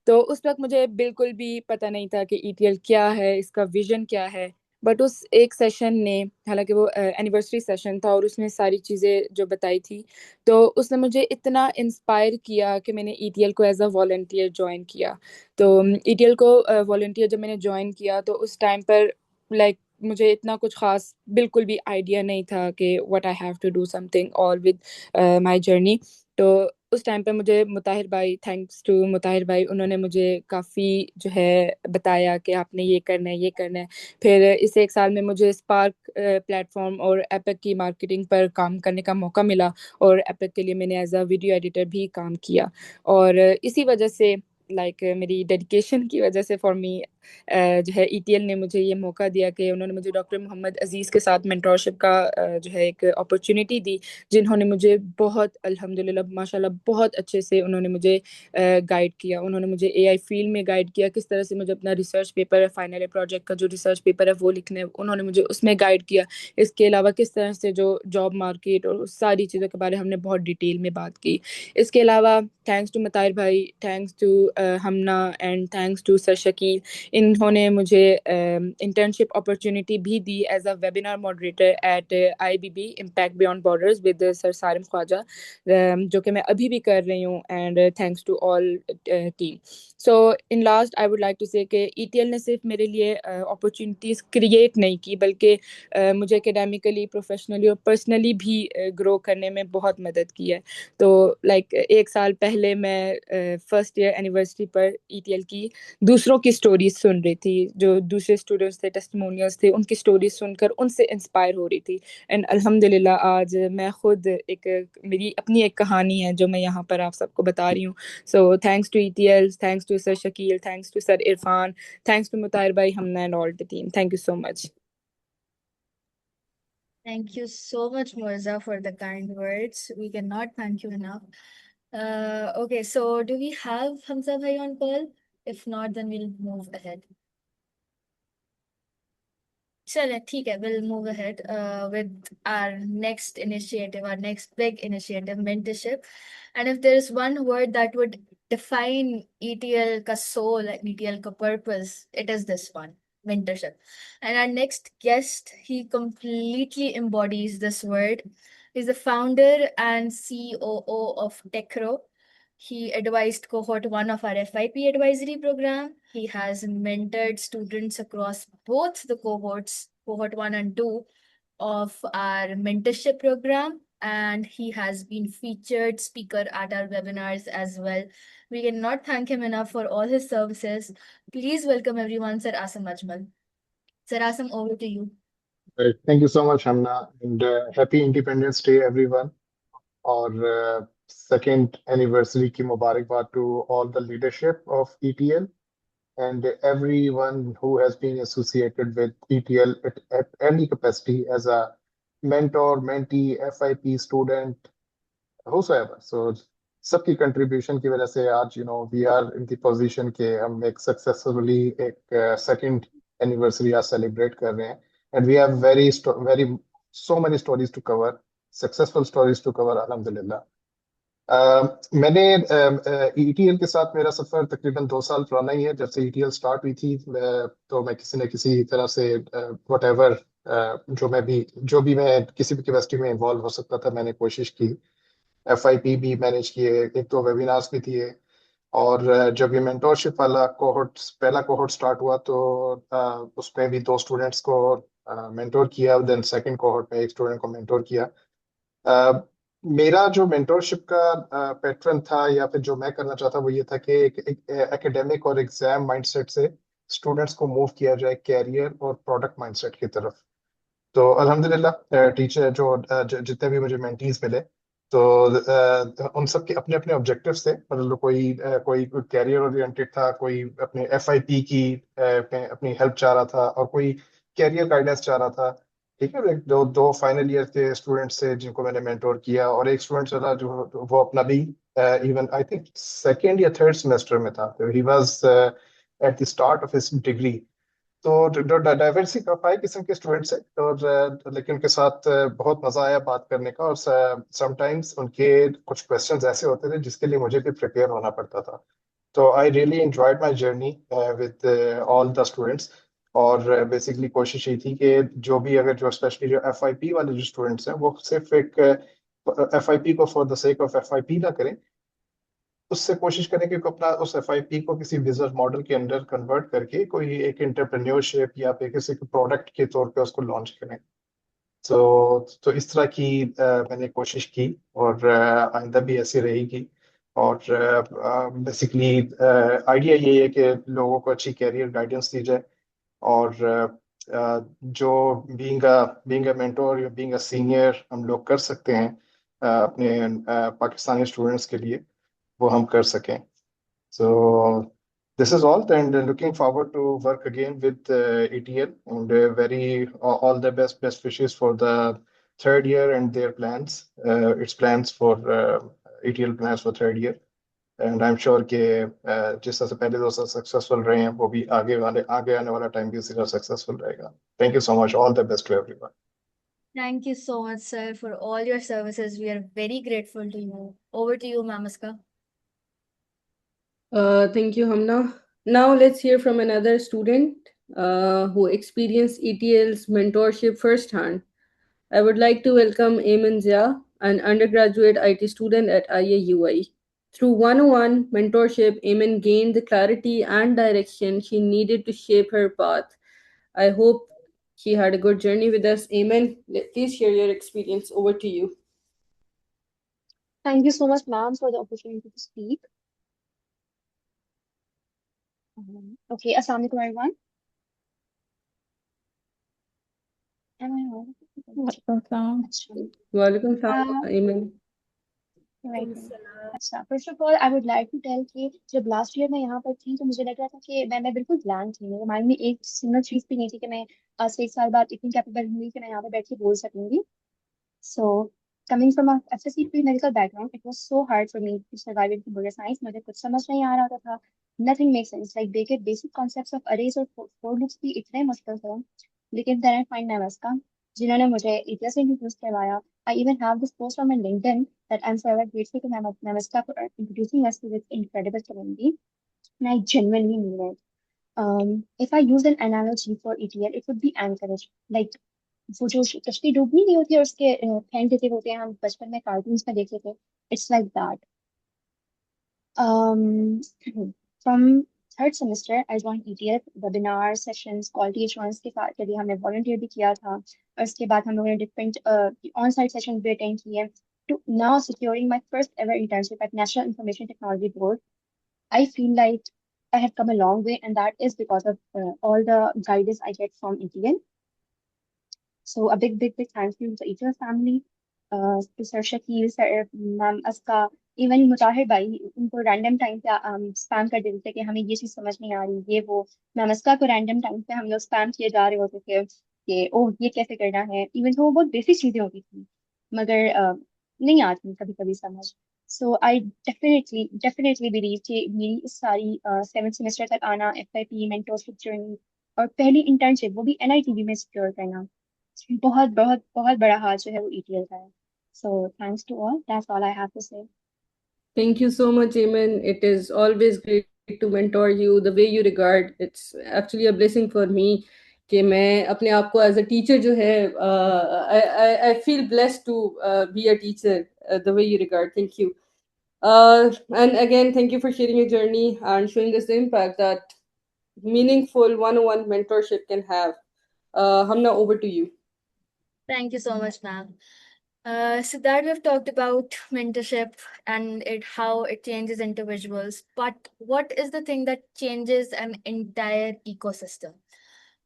तो उस वक्त मुझे बिल्कुल भी पता नहीं था कि ईटीएल क्या है, इसका विजन क्या है. बट उस एक सेशन ने, हालांकि वो एनिवर्सरी सेशन था और उसमें सारी चीज़ें जो बताई थी, तो उसने मुझे इतना इंस्पायर किया कि मैंने ईटीएल को एज अ वॉलंटियर ज्वाइन किया. तो ईटीएल को वॉलंटियर जब मैंने ज्वाइन किया तो उस टाइम पर लाइक मुझे इतना कुछ खास बिल्कुल भी आइडिया नहीं था कि what I have to do something all with my journey. तो उस टाइम पे मुझे मुताहिर भाई, थैंक्स टू मुताहिर भाई, उन्होंने मुझे काफ़ी जो है बताया कि आपने ये करना है, ये करना है. फिर इस 1 साल में मुझे स्पार्क प्लेटफॉर्म और एपिक की मार्केटिंग पर काम करने का मौका मिला और एपिक के लिए मैंने एज अ वीडियो एडिटर भी काम किया. और इसी वजह से मेरी डेडिकेशन की वजह से फॉर मी जो है ईटीएल ने मुझे ये मौका दिया कि उन्होंने मुझे डॉक्टर मोहम्मद अजीज़ के साथ मेंटोरशिप का जो है एक अपॉर्चुनिटी दी, जिन्होंने मुझे बहुत अल्हम्दुलिल्लाह माशाल्लाह बहुत अच्छे से उन्होंने मुझे गाइड किया. उन्होंने मुझे एआई फील्ड में गाइड किया, किस तरह से मुझे अपना रिसर्च पेपर है, फाइनल ईयर प्रोजेक्ट का जो रिसर्च पेपर है वो लिखने, उन्होंने मुझे उसमें गाइड किया. इसके अलावा किस तरह से जो जॉब मार्केट और उस सारी चीज़ों के बारे में हमने बहुत डिटेल में बात की. इसके अलावा थैंक्स टू मताहिर भाई, thanks to Hamna and thanks to sir Shakeel. इन्होंने मुझे इंटर्नशिप अपॉर्चुनिटी भी दी as a webinar moderator at IBB impact beyond borders with sir Sarim Khawaja, जो कि मैं अभी भी कर रही हूँ. And thanks to all team. So in last I would like to say कि ईटीएल ने सिर्फ मेरे लिए अपॉर्चुनिटीज़ क्रिएट नहीं की, बल्कि मुझे एकेडमिकली, प्रोफेशनली और पर्सनली भी ग्रो करने में बहुत मदद की है. तो 1 साल पहले मैं फर्स्ट ईयर एनिवर्सरी पर ईटीएल की दूसरों की स्टोरीज सुन रही थी, जो दूसरे स्टूडेंट्स थे, टेस्टिमोनियल्स थे, उनकी स्टोरीज सुनकर उनसे इंस्पायर हो रही थी. एंड अल्हम्दुलिल्लाह आज मैं खुद मेरी अपनी एक कहानी है जो मैं यहाँ पर आप सबको बता रही हूँ. So thanks to ETL, thanks to sir Shakeel, thanks to sir Irfan, thanks to Mutahir भाई, Hamna and all the team. Thank you so much. Thank you so much, Moiza, for the kind words. We cannot thank you enough. Okay, so do we have Hamza Bhai on call? If not, then we'll move ahead. Chale, theek hai, we'll move ahead with our next initiative, our next big initiative, mentorship. And if there is one word that would define ETL ka soul and ETL ka purpose, it is this one, mentorship. And our next guest, he completely embodies this word. He's the founder and COO of Techro. He advised cohort 1 of our FIP advisory program. He has mentored students across both the cohorts, cohort 1 and 2 of our mentorship program, and he has been featured speaker at our webinars as well. We cannot thank him enough for all his services. Please welcome everyone, Sir Asim Ajmal. Sir Asim, over to you. Right. Thank you so much, Hamna, and happy Independence Day, everyone. और second anniversary की मुबारकबाद to all the leadership of ETL and everyone who has been associated with ETL at any capacity as a mentor, mentee, FIP student, whosoever. So सबकी contribution की वजह से आज we are in the position के हम एक successfully एक second anniversary आज celebrate कर रहे हैं. And we have very so many stories to cover, successful stories to cover, alhamdulillah. मैंने ETL के साथ मेरा सफ़र तकरीबन 2 साल पुराना ही है. जब से ETL स्टार्ट हुई थी तो मैं किसी न किसी तरह से whatever जो भी मैं किसी भी कैपेसिटी में इन्वॉल्व हो सकता था मैंने कोशिश की. FIP भी मैनेज किए, 1-2 वेबिनार्स भी दिए. और जब ये मेंटोरशिप वाला पहला कोहॉर्ट स्टार्ट हुआ तो उसमें भी 2 स्टूडेंट्स को मेंटोर किया. देन सेकंड कोहॉर्ट में 1 स्टूडेंट को मेंटोर किया. मेरा जो मेंटोरशिप का पैटर्न था या फिर जो मैं करना चाहता वो ये था कि एक एकेडमिक और एग्जाम माइंडसेट से स्टूडेंट्स को मूव किया जाए कैरियर और प्रोडक्ट माइंडसेट की तरफ. तो अल्हम्दुलिल्लाह टीचर जितने भी मुझे मेंटीज मिले तो उन सब के अपने अपने ऑब्जेक्टिव्स थे, मतलब कोई कैरियर ओरिएंटेड था, कोई अपने FIP की अपनी हेल्प चाह रहा था, और कोई कैरियर गाइडेंस चाह रहा था। ठीक है, एक दो फाइनल ईयर के स्टूडेंट्स थे जिनको मैंने मेंटोर किया, और एक स्टूडेंट चला जो वो अपना भी इवन आई थिंक सेकेंड या थर्ड सेमेस्टर में था, तो he was at the start of his degree. तो डाइवर्सिफाई किस्म के स्टूडेंट्स हैं, और लेकिन उनके साथ बहुत मजा आया बात करने का, और समटाइम्स उनके कुछ क्वेश्चंस ऐसे होते थे जिसके लिए मुझे भी प्रिपेयर होना पड़ता था। तो I really enjoyed my journey with all the students. और बेसिकली कोशिश ये थी कि जो स्पेशली जो FIP वाले जो स्टूडेंट्स हैं वो सिर्फ एक FIP को for the sake of FIP ना करें, उससे कोशिश करें कि अपना उस FIP को किसी बिजनेस मॉडल के अंदर कन्वर्ट करके कोई एक एंटरप्रेन्योरशिप या फिर किसी प्रोडक्ट के तौर पे उसको लॉन्च करें। तो इस तरह की मैंने कोशिश की, और आइंदा भी ऐसी रहेगी। और बेसिकली आइडिया ये है कि लोगों को अच्छी कैरियर गाइडेंस दी जाए, और जो बीइंग अ मेंटोर या बीइंग अ सीनियर हम लोग कर सकते हैं अपने पाकिस्तानी स्टूडेंट्स के लिए, वो हम कर सकें। So this is all, and looking forward to work again with ETL, and all the best wishes for the third year and their plans, its plans for ETL plans for third year, and I'm sure कि जिस तरह से पहले 2 साल successful रहे हैं, वो भी आगे आने वाला टाइम भी उसी तरह सक्सेसफुल रहेगा। Thank you so much. All the best to everyone. Thank you so much, sir, for all your services. We are very grateful to you. Over to you, Ma'am Aska. Thank you, Hamna. Now let's hear from another student who experienced ETL's mentorship firsthand. I would like to welcome Ayman Zia, an undergraduate IT student at IAUI. Through one-on-one mentorship, Ayman gained the clarity and direction she needed to shape her path. I hope she had a good journey with us. Ayman, please share your experience. Over to you. Thank you so much, ma'am, for the opportunity to speak. Okay, Assalamu alaikum, everyone. Am I on? Welcome, Ayman. Right. अच्छा, first of all, I would like to tell कि जब last year मैं यहाँ पर थी तो मुझे लग रहा था कि मैं बिल्कुल ब्लैंक थी, मेरे माइंड में एक सिंगल चीज भी नहीं थी कि मैं आज से 1 साल बाद इतनी कैपेबल हुई कि मैं यहाँ पे बैठ के बोल सकूंगी. So coming from a FSC pre-medical background, it was so hard for me to survive in computer science. मुझे कुछ समझ नहीं आ रहा था. Nothing makes sense. Like basic concepts of arrays और for loops भी इतने मुश्किल थे. लेकिन then I find Namaska, जिन्होंने मुझे ETL से introduce करवाया. I even have this post on my LinkedIn that I'm forever grateful to Namaska for introducing us to this incredible community. And I genuinely mean it. If I use an analogy for ETL, it would be Anchorage. Like वो जो कश्ती डूबनी नहीं होती और उसके fan टिके होते हैं, हम बचपन में कार्टून्स में देखते थे. It's like that. From third semester I join ETL webinar sessions quality assurance के साथ के लिए हमने वॉलंटियर भी किया था, और उसके बाद हम लोगों ने डिफरेंट ऑन साइट सेशंस भी अटेंड किए. To now securing my first ever internship at National Information Technology Board, I feel like I have come a long way, and that is because of all the guidance I get from ETL. So a big thank you to the ETL family, to Sir Shakil, Sir Ma'am Aska, even Mutahir bhai, उनको random time पे spam कर देते थे कि हमें ये चीज समझ नहीं आ रही, ये वो. मैम अस्का को random time पे हम लोग spam किए जा रहे होते थे कि ओह ये कैसे करना है, इवन तो वो बहुत बेसिक चीजें होती थी मगर नहीं आती कभी कभी समझ. So I definitely believe कि मेरी इस सारी 7th semester तक आना, FIP mentorship journey और पहली internship वो भी NITB में secure करना, बहुत बहुत बहुत बड़ा हाथ जो है वो ETL का है. So thanks to all. That's all I have to say. Thank you so much, Ayman. It is always great to mentor you. The way you regard, it's actually a blessing for me कि मैं अपने आप को as a teacher जो है, I feel blessed to be a teacher. The way you regard, thank you. And again, thank you for sharing your journey and showing us the impact that meaningful one-on-one mentorship can have. Hamna, over to you. Thank you so much, ma'am. So that we've talked about mentorship and how it changes individuals. But what is the thing that changes an entire ecosystem?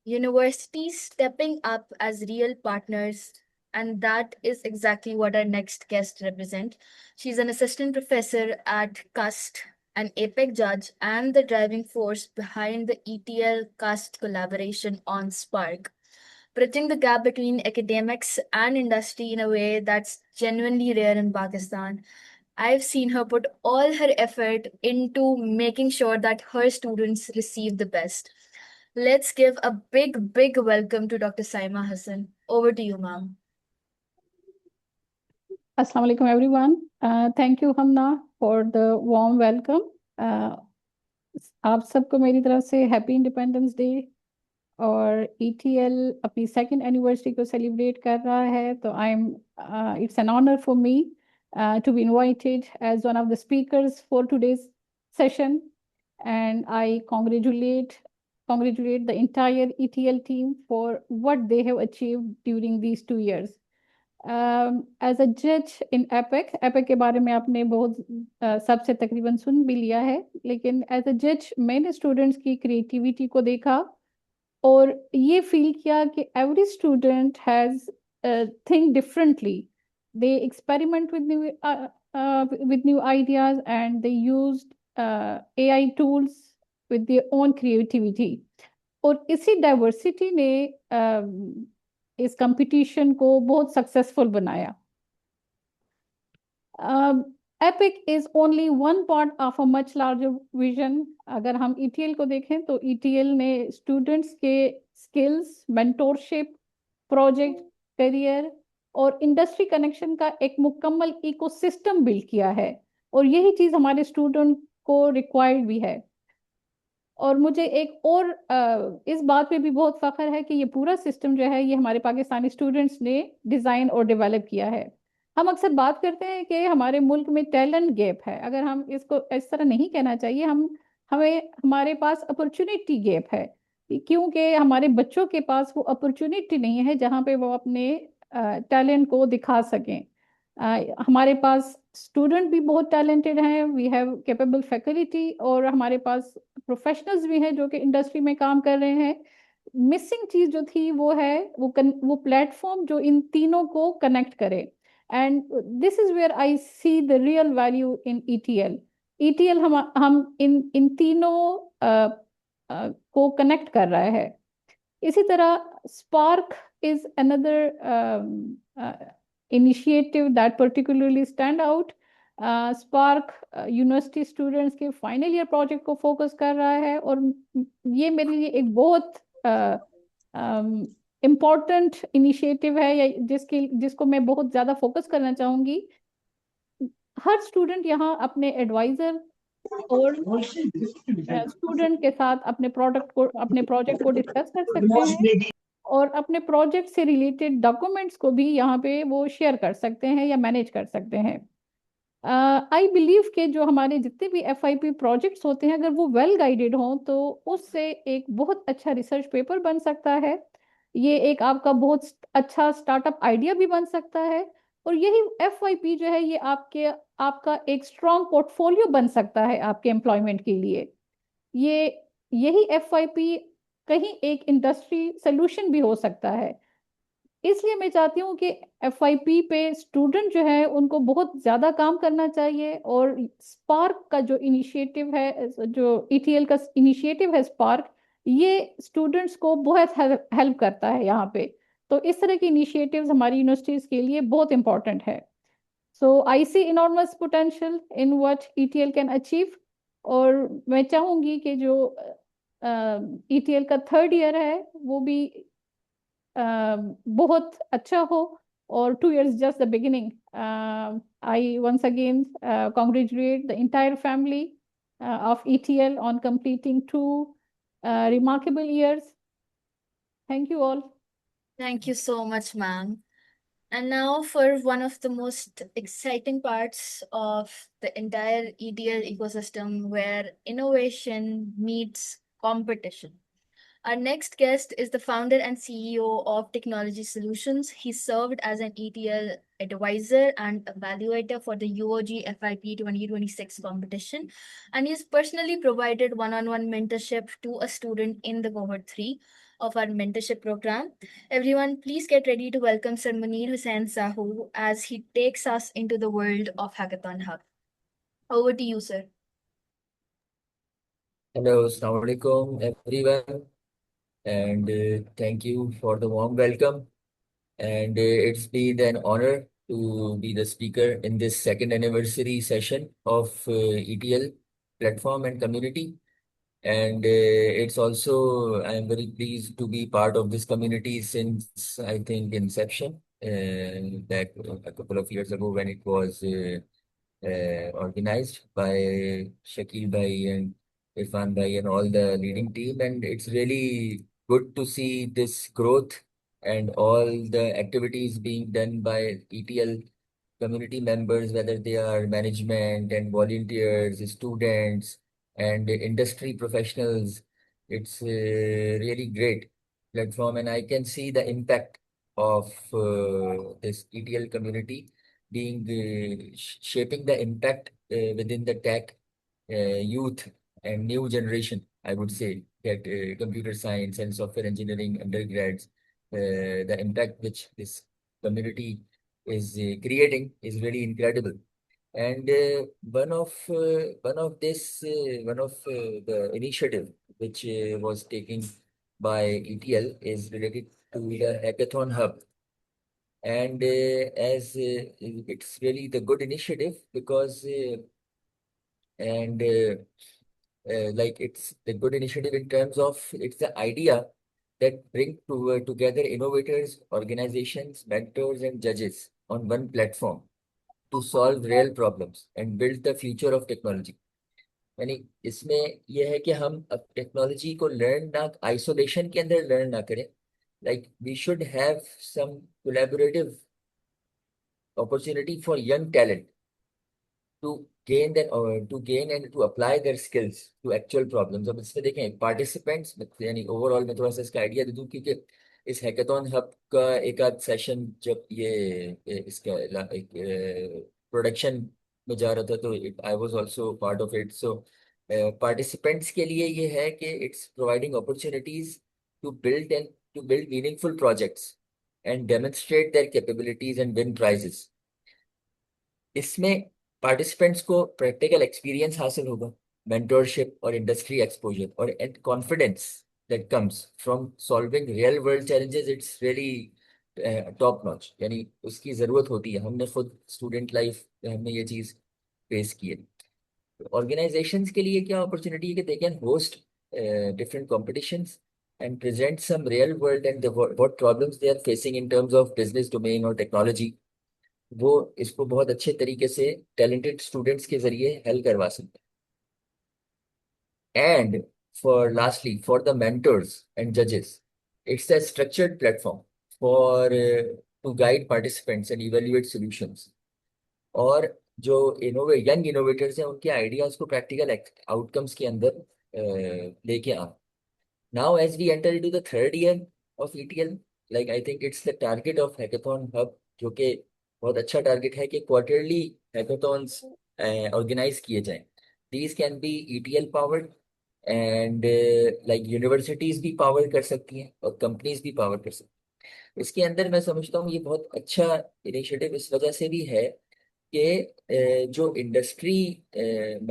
Universities stepping up as real partners And that is exactly what our next guest represents. She's an assistant professor at CUST, an APEC judge, and the driving force behind the ETL CUST collaboration on Spark, bridging the gap between academics and industry in a way that's genuinely rare in Pakistan. I've seen her put all her effort into making sure that her students receive the best. Let's give a big, big welcome to Dr. Saima Hassan. Over to you, ma'am. Assalamu alaikum, everyone. Thank you, Hamna, for the warm welcome. आप सबको मेरी तरफ से happy Independence Day. और ETL अपनी second anniversary को celebrate कर रहा है, तो I am it's an honour for me to be invited as one of the speakers for today's session, and I congratulate the entire ETL team for what they have achieved during these 2 years. As a judge in APEC के बारे में आपने बहुत सबसे तकरीबन सुन भी लिया है, लेकिन एज अ जज मैंने स्टूडेंट्स की क्रिएटिविटी को देखा और ये फील किया कि every student has think differently. They experiment with new ideas, and they used AI tools with their own creativity. और इसी डाइवर्सिटी ने इस कंपटीशन को बहुत सक्सेसफुल बनाया. EPIC is only one part of a much larger vision. अगर हम ETL को देखें तो ETL ने स्टूडेंट्स के स्किल्स, मेंटोरशिप, प्रोजेक्ट, करियर और इंडस्ट्री कनेक्शन का एक मुकम्मल इकोसिस्टम बिल्ड किया है, और यही चीज़ हमारे स्टूडेंट को रिक्वायर्ड भी है. और मुझे एक और इस बात पे भी बहुत फख्र है कि ये पूरा सिस्टम जो है ये हमारे पाकिस्तानी स्टूडेंट्स ने डिज़ाइन और डेवलप किया है. हम अक्सर बात करते हैं कि हमारे मुल्क में टैलेंट गैप है. अगर हम इसको इस तरह नहीं कहना चाहिए, हमारे पास अपॉर्चुनिटी गैप है, क्योंकि हमारे बच्चों के पास वो अपॉर्चुनिटी नहीं है जहाँ पे वो अपने टैलेंट को दिखा सकें. हमारे पास स्टूडेंट भी बहुत टैलेंटेड हैं, वी हैव कैपेबल फैकल्टी, और हमारे पास प्रोफेशनल्स भी हैं जो कि इंडस्ट्री में काम कर रहे हैं. मिसिंग चीज़ जो थी वो है वो प्लेटफॉर्म जो इन तीनों को कनेक्ट करे, and this is where I see the real value in ETL हम इन तीनों को कनेक्ट कर रहा है. इसी तरह spark is another initiative that particularly stand out. Spark university students के फाइनल ईयर प्रोजेक्ट को फोकस कर रहा है, और ये मेरे लिए एक बहुत इम्पोर्टेंट इनिशिएटिव है, या जिसको मैं बहुत ज़्यादा फोकस करना चाहूँगी. हर स्टूडेंट यहाँ अपने एडवाइज़र और स्टूडेंट के साथ अपने प्रोजेक्ट को डिस्कस कर सकते हैं, और अपने प्रोजेक्ट से रिलेटेड डॉक्यूमेंट्स को भी यहाँ पे वो शेयर कर सकते हैं या मैनेज कर सकते हैं. आई बिलीव कि जो हमारे जितने भी FIP प्रोजेक्ट्स होते हैं, अगर वो वेल गाइडेड हों तो उससे एक बहुत अच्छा रिसर्च पेपर बन सकता है. ये एक आपका बहुत अच्छा स्टार्टअप आइडिया भी बन सकता है, और यही FIP जो है ये आपका एक स्ट्रॉन्ग पोर्टफोलियो बन सकता है आपके एम्प्लॉयमेंट के लिए. यही FIP कहीं एक इंडस्ट्री सोल्यूशन भी हो सकता है. इसलिए मैं चाहती हूँ कि FIP पे स्टूडेंट जो है उनको बहुत ज़्यादा काम करना चाहिए, और स्पार्क का जो इनिशिएटिव है, जो ETL का इनिशिएटिव है स्पार्क, ये स्टूडेंट्स को बहुत हेल्प करता है यहाँ पे. तो इस तरह के इनिशिएटिव्स हमारी यूनिवर्सिटीज़ के लिए बहुत इंपॉर्टेंट है. So I see enormous potential in what ETL can achieve, और मैं चाहूँगी कि जो ETL का 3rd ईयर है वो भी बहुत अच्छा हो, और 2 years just the beginning. I once again congratulate the entire family of ETL on completing 2 remarkable years. Thank you all. Thank you so much, ma'am. And now for one of the most exciting parts of the entire ETL ecosystem, where innovation meets competition. Our next guest is the founder and CEO of Technology Solutions. He served as an ETL advisor and evaluator for the UOG FIP 2026 competition, and he's personally provided one-on-one mentorship to a student in the cohort 3 of our mentorship program. Everyone, please get ready to welcome Sir Munir Hussain Sahu as he takes us into the world of Hackathon Hub. Over to you, sir. Hello, Assalamu alaikum, everyone, and thank you for the warm welcome. And it's been an honor to be the speaker in this second anniversary session of ETL platform and community. And it's also, I'm very pleased to be part of this community since I think inception, back a couple of years ago when it was organized by Shakil Bhai and Irfan Bhai and all the leading team. And it's really good to see this growth and all the activities being done by ETL community members, whether they are management and volunteers, students, and industry professionals. It's a really great platform, and I can see the impact of this ETL community being shaping the impact within the tech youth and new generation. I would say that computer science and software engineering undergrads, the impact which this community is creating is really incredible. And one of the initiative which was taken by ETL is related to the Hackathon Hub. And as it's really the good initiative because and like it's the good initiative in terms of it's the idea that bring together innovators, organizations, mentors, and judges on one platform to solve real problems and build the future of technology. यानी इसमें यह है कि हम अब technology को learn ना isolation के अंदर लर्न ना करें. Like we should have some collaborative opportunity for young talent to gain and to apply their skills to actual problems. अब इसमें देखें participants यानी overall मैं थोड़ा सा इसका आइडिया दे दूं क्योंकि इस हैकाथॉन हब का एक आध सेशन जब इसका एक प्रोडक्शन में जा रहा था तो I was also part of it. So participants के लिए ये है कि it's providing opportunities to build meaningful projects and demonstrate their capabilities and win prizes. इसमें पार्टिसिपेंट्स को प्रैक्टिकल एक्सपीरियंस हासिल होगा, मेंटरशिप और इंडस्ट्री एक्सपोजर और confidence that comes from solving real world challenges. It's really top notch. यानी उसकी जरूरत होती है. हमने खुद स्टूडेंट लाइफ में हमने ये चीज फेस की है. ऑर्गेनाइजेशंस के लिए क्या अपॉर्चुनिटी है कि they can host different competitions and present some real world and what problems they are facing in terms of business domain or technology. वो इसको बहुत अच्छे तरीके से टैलेंटेड स्टूडेंट्स के जरिए हल करवा सकते हैं. And for lastly for the mentors and जजेस it's a structured platform for to guide participants and evaluate solutions. और जो यंग इनोवेटर्स हैं उनके आइडियाज को प्रैक्टिकल आउटकम्स के अंदर लेके आ. Now, as we enter into the third year of ETL, like I think it's the target of Hackathon Hub, जो कि बहुत अच्छा टारगेट है कि क्वार्टरली हैकाथॉन्स ऑर्गेनाइज किए जाएं. These can be ETL powered and like universities भी power कर सकती हैं और कंपनीज भी पावर कर सकती हैं. इसके अंदर मैं समझता हूँ ये बहुत अच्छा इनिशिएटिव इस वजह से भी है कि जो इंडस्ट्री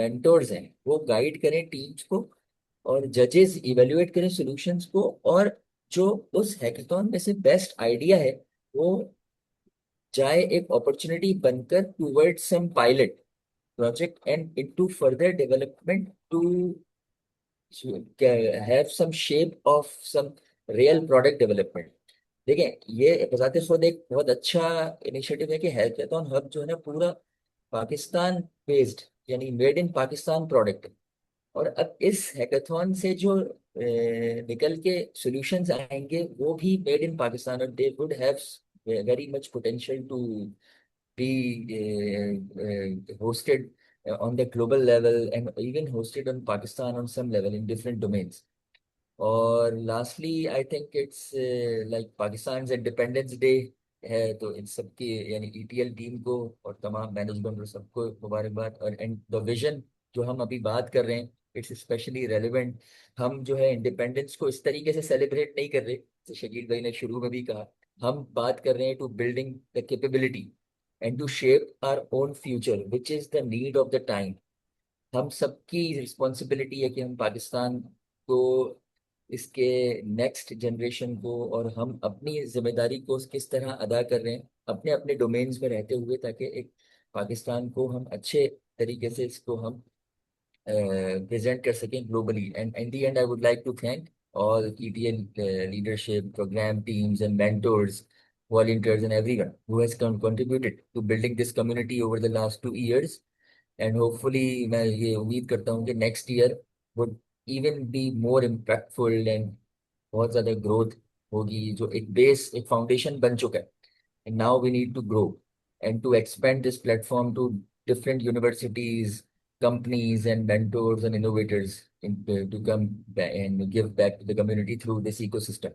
मेंटोर्स हैं वो गाइड करें टीम्स को और जजेस इवेल्युएट करें सॉल्यूशंस को, और जो उस हैकाथॉन में से बेस्ट आइडिया है वो जाए एक अपॉर्चुनिटी बनकर towards some pilot project and into further development to have some shape of some real product development. देखें ये बताते खुद एक बहुत अच्छा इनिशिएटिव है कि हैकाथॉन हब जो है ना पूरा पाकिस्तान बेस्ड यानी मेड इन पाकिस्तान प्रोडक्ट है. और अब इस हैकाथॉन से जो निकल के सॉल्यूशंस आएंगे वो भी मेड इन पाकिस्तान और they would have very much potential to be hosted on the global level and even hosted on Pakistan on some level in different domains. और lastly I think it's like Pakistan independence day है, तो इन सबकी यानी ETL team को और तमाम management और सबको मुबारकबाद। और एंड द विजन जो हम अभी बात कर रहे हैं, इट्स स्पेशली रेलिवेंट। हम जो है इंडिपेंडेंस को इस तरीके से सेलिब्रेट नहीं कर रहे, जैसे शकील भाई ने शुरू में भी कहा, हम बात कर रहे हैं to building the capability and to shape our own future which is the need of the time. हम सबकी रिस्पॉन्सिबिलिटी है कि हम पाकिस्तान को, इसके नेक्स्ट जनरेशन को, और हम अपनी जिम्मेदारी को किस तरह अदा कर रहे हैं अपने अपने डोमेन्स में रहते हुए, ताकि एक पाकिस्तान को हम अच्छे तरीके से इसको हम प्रेजेंट कर सकें globally. And in the end I would like to thank all ETL leadership, program teams, and mentors, volunteers, and everyone who has contributed to building this community over the last 2 years. And hopefully मैं ये उम्मीद करता हूँ कि next year would even be more impactful and बहुत ज़्यादा growth होगी, जो एक base, एक foundation बन चुका है। And now we need to grow and to expand this platform to different universities, companies, and mentors and innovators to come and give back to the community through this ecosystem.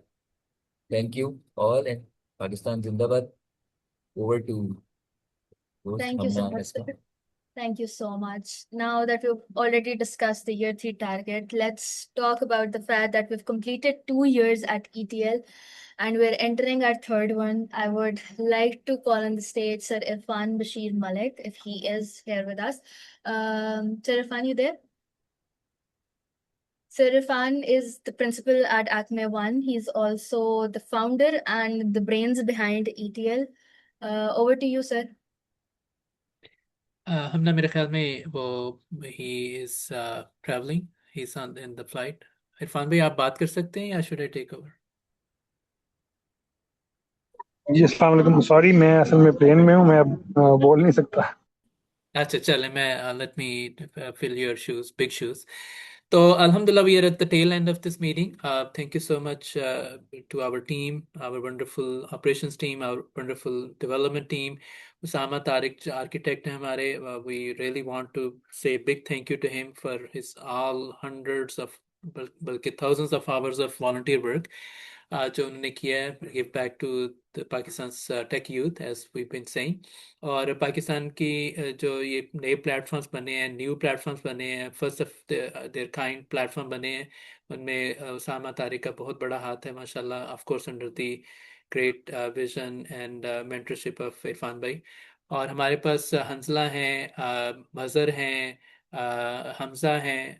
Thank you all, and Pakistan Zindabad. Over to host Thank you so Hamna much, Asma. sir. Thank you so much. Now that we've already discussed the year 3 target, let's talk about the fact that we've completed 2 years at ETL and we're entering our third one. I would like to call on the stage Sir Irfan Bashir Malik, if he is here with us. Sir Irfan, you there? Sir Irfan is the principal at Acme One. He's also the founder and the brains behind ETL. Over to you, sir. हमने मेरे ख्याल में वो he is traveling, he's on in the flight. Irfan भाई आप बात कर सकते हैं या should I take over? जी अस्सलाम वालेकुम। सॉरी, मैं असल में प्लेन में हूँ, मैं अब बोल नहीं सकता। अच्छा चले मैं let me fill your shoes, big shoes. So alhamdulillah, we are at the tail end of this meeting. Thank you so much to our team, our wonderful operations team, our wonderful development team. Usama Tariq, architect है हमारे, we really want to say big thank you to him for his all hundreds of बल्कि thousands of hours of volunteer work जो उन्होंने किया है, give back to the Pakistan's tech youth, as we've been saying. और पाकिस्तान की जो ये नए प्लेटफॉर्म्स बने हैं, न्यू प्लेटफॉर्म्स बने हैं, first of their kind platform बने हैं, उनमें उसामा तारिक का बहुत बड़ा हाथ है माशाल्लाह, of course under the great vision and mentorship of Irfan भाई। और हमारे पास हंसला हैं, मज़र हैं, Hamza हैं,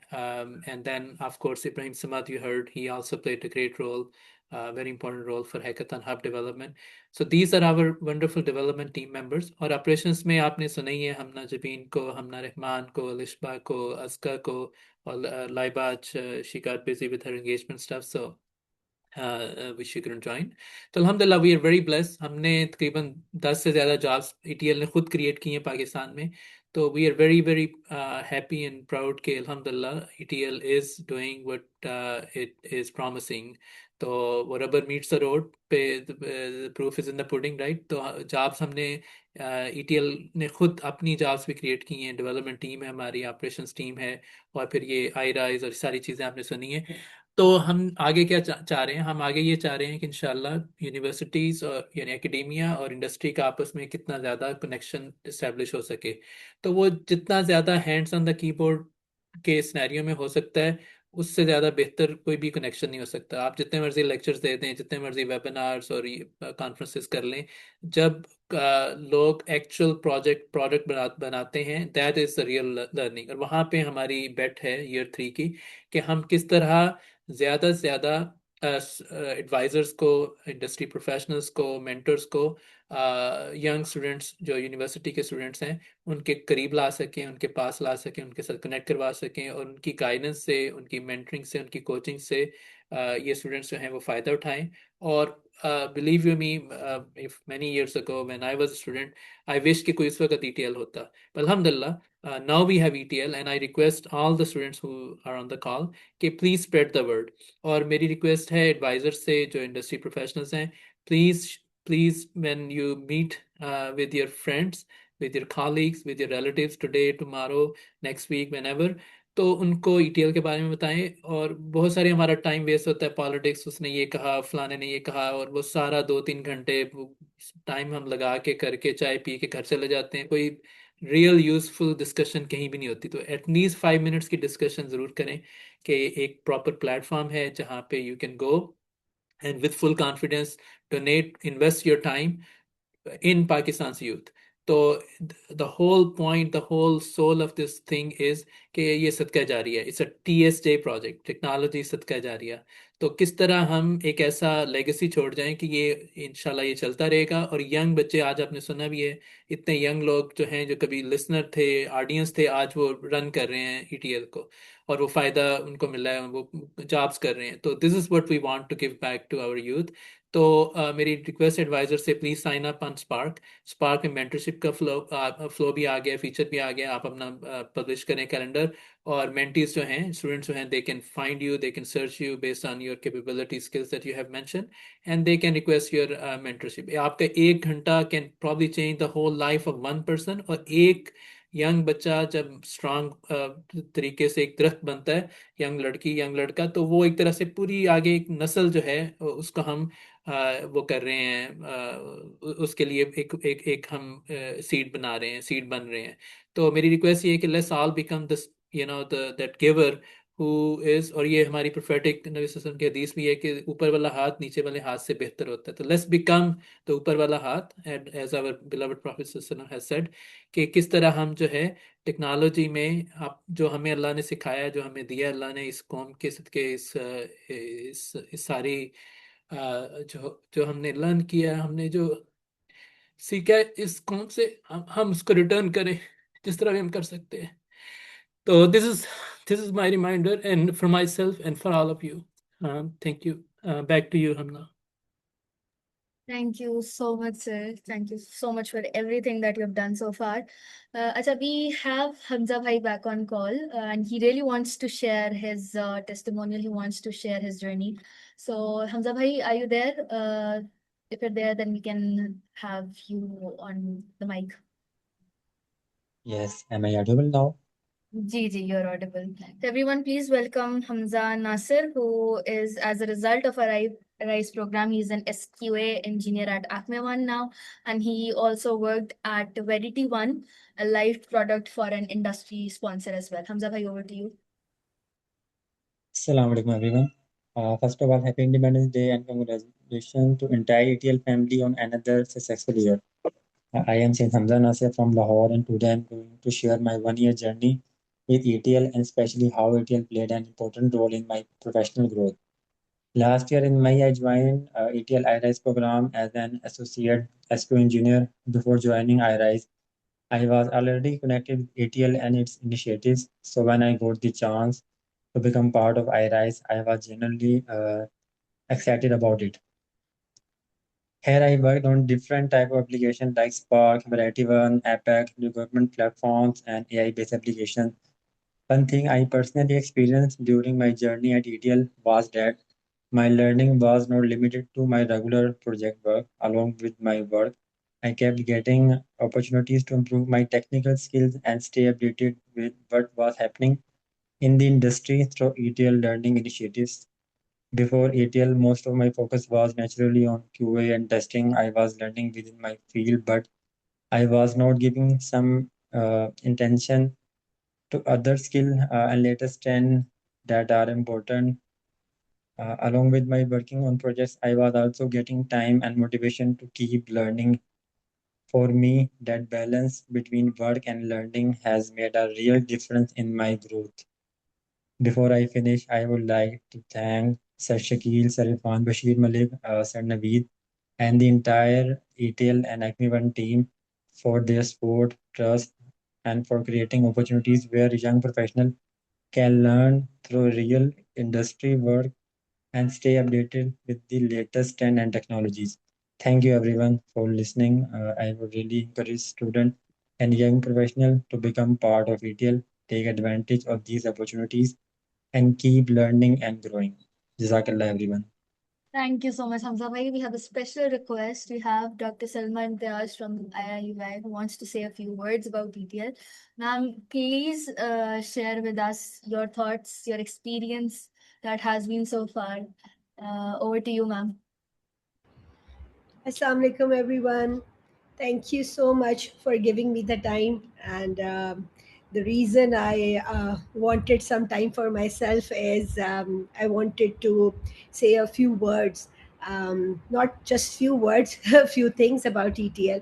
and then of course Ibrahim Samad, you heard, he also played a great role, very important role for Hackathon Hub development. So these are our wonderful development team members. और operations में आपने सुना ही है, हमना जबीन को, हमना रहमान को, लिशबा को, अस्का को, और लाइबाज, she got busy with her engagement stuff, so which she couldn't join. तो अल्हम्दुलिल्लाह we are very blessed. हमने तकरीबन 10 से ज़्यादा jobs ETL ने खुद क्रिएट की हैं पाकिस्तान में, तो we are very very happy and proud कि अल्हम्दुलिल्लाह ETL is doing what it is promising. तो वो रबर मीट्स द रोड पे, proof is in the pudding, right. तो जॉब्स हमने ETL ने खुद अपनी जॉब्स भी क्रिएट की हैं, डेवलपमेंट टीम है हमारी, ऑपरेशंस टीम है, और फिर ये iRise और सारी चीज़ें आपने सुनी है। तो हम आगे क्या चाह रहे हैं, हम आगे ये चाह रहे हैं कि इंशाल्लाह यूनिवर्सिटीज़ और यानी एकेडेमिया और इंडस्ट्री का आपस में कितना ज़्यादा कनेक्शन इस्टेब्लिश हो सके, तो वो जितना ज़्यादा हैंड्स ऑन द कीबोर्ड के सिनेरियो में हो सकता है, उससे ज़्यादा बेहतर कोई भी कनेक्शन नहीं हो सकता। आप जितने मर्जी लेक्चर्स दे दें, जितने मर्जी वेबिनार्स और कॉन्फ्रेंसेस कर लें, जब लोग एक्चुअल प्रोडक्ट बनाते हैं, that is the real learning. और वहाँ पे हमारी बेट है ईयर 3 की, कि हम किस तरह ज़्यादा से ज़्यादा एडवाइज़र्स को, इंडस्ट्री प्रोफेशनल्स को, मेंटर्स को, यंग स्टूडेंट्स जो यूनिवर्सिटी के स्टूडेंट्स हैं, उनके करीब ला सकें, उनके पास ला सकें, उनके साथ कनेक्ट करवा सकें, और उनकी गाइडेंस से, उनकी मेंटरिंग से, उनकी कोचिंग से ये स्टूडेंट्स जो हैं वो फ़ायदा उठाएं। और believe you me, if many years ago when I was a student, I wish कि कोई इस वक्त ETL होता, but alhamdulillah now we have ETL, and I request all the students who are on the call कि please spread the word. और मेरी request है adviser से, जो इंडस्ट्री प्रोफेशनल्स हैं, please when you meet with your friends, with your colleagues, with your relatives today, tomorrow, next week, whenever, तो उनको ETL के बारे में बताएं। और बहुत सारे हमारा टाइम वेस्ट होता है, पॉलिटिक्स, उसने ये कहा, फलाने ने ये कहा, और वो सारा 2-3 घंटे टाइम हम लगा के करके चाय पी के घर चले जाते हैं, कोई रियल यूजफुल डिस्कशन कहीं भी नहीं होती। तो एटलीस्ट 5 मिनट्स की डिस्कशन ज़रूर करें कि एक प्रॉपर प्लेटफॉर्म है जहाँ पे you can go and with full confidence donate, invest your time in Pakistan's youth. तो the whole point, the whole soul of this thing is कि ये सदका जारिया, it's a TSJ project, technology सदका जारिया। तो किस तरह हम एक ऐसा लेगेसी छोड़ जाएं कि ये इंशाल्लाह ये चलता रहेगा। और यंग बच्चे, आज आपने सुना भी है, इतने यंग लोग जो हैं, जो कभी लिसनर थे, ऑडियंस थे, आज वो रन कर रहे हैं ईटीएल को, और वो फायदा उनको मिल रहा है, वो जॉब्स कर रहे हैं। तो this is what we want to give back to our youth. तो मेरी रिक्वेस्ट एडवाइजर से, please sign up on Spark. Spark में मेंटरशिप का फ्लो भी आ गया, फीचर भी आ गया। आप अपना पब्लिश करें कैलेंडर, और मेंटीज जो हैं, स्टूडेंट्स जो हैं, they can find you, they can search you based on your capability, skills that you have mention, and they can request your mentorship. आपका 1 घंटा can probably change the whole life of one person. और एक young बच्चा जब strong तरीके से एक दरख्त बनता है, यंग लड़की, यंग लड़का, तो वो एक तरह से पूरी आगे एक नस्ल जो है उसको हम वो कर रहे हैं, उसके लिए एक हम सीड बना रहे हैं, सीड बन रहे हैं। तो मेरी रिक्वेस्ट ये है कि let's all become this, you know, that giver who is. और ये हमारी प्रोफेटिक नबी सल्लल्लाहु अलैहि वसल्लम की हदीस भी है कि ऊपर वाला हाथ नीचे वाले हाथ से बेहतर होता है। तो लेट्स बिकम द ऊपर वाला हाथ, and as our beloved prophet सल्लल्लाहु अलैहि वसल्लम हैज सेड कि किस तरह हम जो है टेक्नोलॉजी में, आप जो हमें अल्लाह ने सिखाया, जो हमें दिया अल्लाह ने इस कौम के सदके, इस सारी जो जो हमने लर्न किया, हमने जो सीखा है इस कौम से, हम उसको रिटर्न करें जिस तरह भी हम कर सकते हैं। तो this is my reminder, and for myself and for all of you. Thank you. Back to you, Hamna. Thank you so much, sir. Thank you so much for everything that you've done so far. Acha, we have Hamza Bhai back on call, and he really wants to share his testimonial. He wants to share his journey. So, Hamza Bhai, are you there? If you're there, then we can have you on the mic. Yes, am I audible now? Ji, you're audible. So everyone, please welcome Hamza Nasir, who is, as a result of our RISE program, he's an SQA engineer at Acme One now, and he also worked at Verity One, a live product for an industry sponsor as well. Hamza bhai, over to you. Assalamu alaikum everyone. First of all, happy Independence Day and congratulations to entire ETL family on another successful year. I am Saint Hamza Nasir from Lahore, and today I'm going to share my 1 year journey with ETL, and especially how ETL played an important role in my professional growth. Last year in May, I joined ETL iRise program as an associate SQ engineer. Before joining iRise, I was already connected with ETL and its initiatives. So when I got the chance to become part of iRise, I was genuinely excited about it. Here I worked on different type of applications like Spark, Variety One, Apex, new government platforms, and AI-based applications. One thing I personally experienced during my journey at ETL was that my learning was not limited to my regular project work. Along with my work, I kept getting opportunities to improve my technical skills and stay updated with what was happening in the industry through ETL learning initiatives. Before ETL, most of my focus was naturally on QA and testing. I was learning within my field, but I was not giving some intention to other skill and latest trend that are important. Along with my working on projects, I was also getting time and motivation to keep learning. For me, that balance between work and learning has made a real difference in my growth. Before I finish, I would like to thank Sir Shakil, Sir Irfan, Bashir Malik, Sir Naveed, and the entire ETL and Acme One team for their support, trust, and for creating opportunities where young professionals can learn through real industry work and stay updated with the latest trend and technologies. Thank you everyone for listening. I would really encourage students and young professionals to become part of ETL, take advantage of these opportunities, and keep learning and growing. Jazakallah everyone. Thank you so much, Hamza bhai. We have a special request. We have Dr. Salma Imtiaz from IIUI who wants to say a few words about ETL. Ma'am, please share with us your thoughts, your experience that has been so far. Over to you, ma'am. Assalamu alaikum, everyone. Thank you so much for giving me the time. And the reason I wanted some time for myself is I wanted to say a few words. Not just few words, a few things about ETL.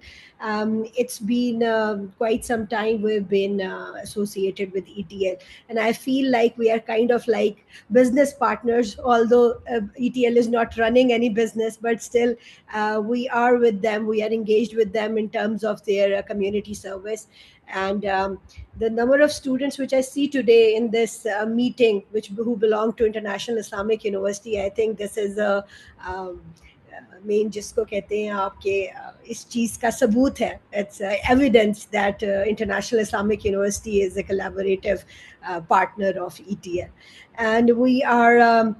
It's been quite some time we've been associated with ETL, and I feel like we are kind of like business partners. Although ETL is not running any business, but still we are with them. We are engaged with them in terms of their community service. And the number of students which I see today in this meeting, who belong to International Islamic University, I think this is a main जिसको कहते हैं आपके इस चीज़ का सबूत है. It's evidence that International Islamic University is a collaborative partner of ETL, and we are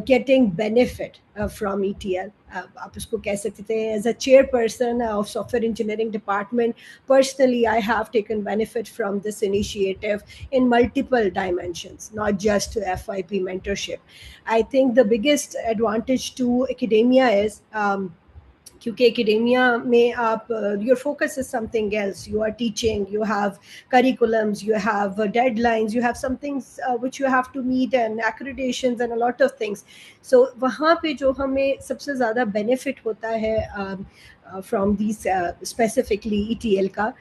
getting benefit from ETL. आप उसको कह सकते हैं as a chairperson of software engineering department. Personally, I have taken benefit from this initiative in multiple dimensions, not just FYP mentorship. I think the biggest advantage to academia is क्योंकि academia में आप your focus is something else. You are teaching, you have curriculums, you have deadlines, you have some things which you have to meet and accreditations and a lot of things. So वहाँ पे जो हमें सबसे ज़्यादा benefit होता है from these specifically ETL ka,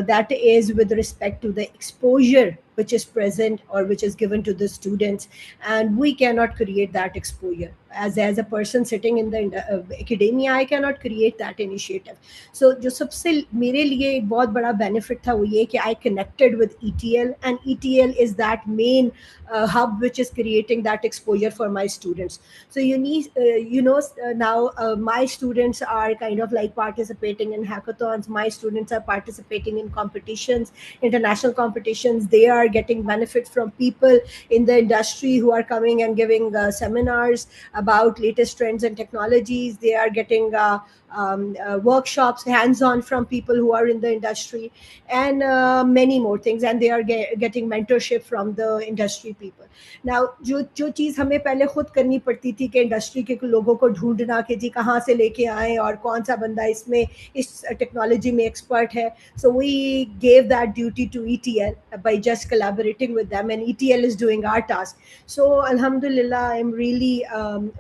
that is with respect to the exposure which is present or which is given to the students, and we cannot create that exposure. As a person sitting in the academia, I cannot create that initiative. So जो सबसे मेरे लिए एक बहुत बड़ा benefit था वो ये कि I connected with ETL, and ETL is that main hub which is creating that exposure for my students. So you need, now my students are kind of like participating in hackathons. My students are participating in competitions, international competitions. They are getting benefit from people in the industry who are coming and giving seminars about latest trends and technologies. They are getting workshops, hands-on from people who are in the industry, and many more things. And they are getting mentorship from the industry people. Now, जो चीज़ हमें पहले खुद करनी पड़ती थी कि industry के लोगों को ढूंढना कि जी कहाँ से लेके आए और कौन सा बंदा इसमें इस टेक्नोलॉजी में एक्सपर्ट है. So we gave that duty to ETL by just collaborating with them, and ETL is doing our task. So Alhamdulillah, I'm really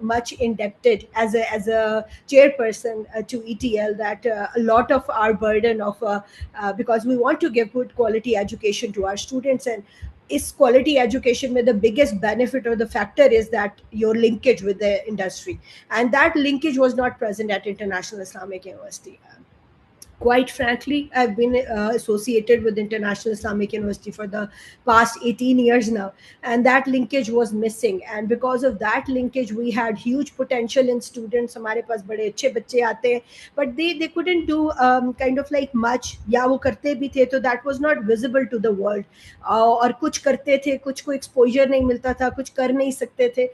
much indebted as a chairperson to ETL, that a lot of our burden of because we want to give good quality education to our students, and is quality education where the biggest benefit or the factor is that your linkage with the industry, and that linkage was not present at International Islamic University. Quite frankly, I've been associated with International Islamic University for the past 18 years now, and that linkage was missing. And because of that linkage, we had huge potential in students. हमारे पास बड़े अच्छे बच्चे आते हैं, but they couldn't do kind of like much. या वो करते भी थे, तो that was not visible to the world. और कुछ करते थे, कुछ को exposure नहीं मिलता था, कुछ कर नहीं सकते थे.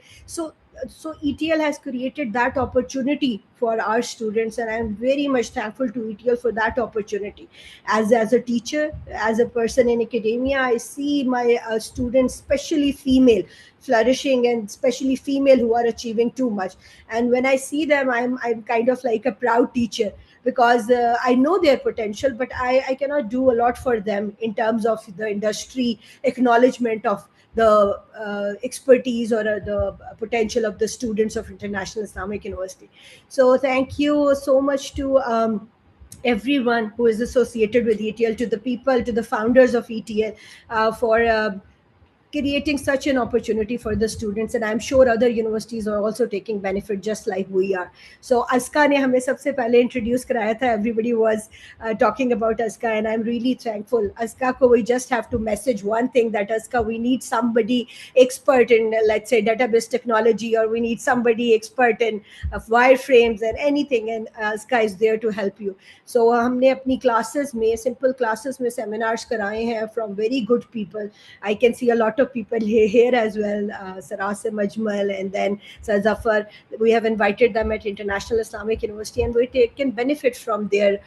So ETL has created that opportunity for our students, and I'm very much thankful to ETL for that opportunity. As a teacher, as a person in academia, I see my students, especially female, flourishing, and especially female who are achieving too much. And when I see them, I'm kind of like a proud teacher, because I know their potential, but I cannot do a lot for them in terms of the industry acknowledgement of the expertise or the potential of the students of International Islamic University. So thank you so much to everyone who is associated with ETL, to the people, to the founders of ETL for creating such an opportunity for the students, and I'm sure other universities are also taking benefit just like we are. So Aska ne hame sabse pehle introduce karaya tha. Everybody was talking about Aska, and I'm really thankful. Aska ko we just have to message one thing, that Aska, we need somebody expert in, let's say, database technology, or we need somebody expert in wireframes and anything, and Aska is there to help you. So हमने अपनी classes में, simple classes में seminars कराए हैं from very good people. I can see a lot lot of people here as well, Sarasim Ajmal and then Sir Zafar. We have invited them at International Islamic University and we can benefit from their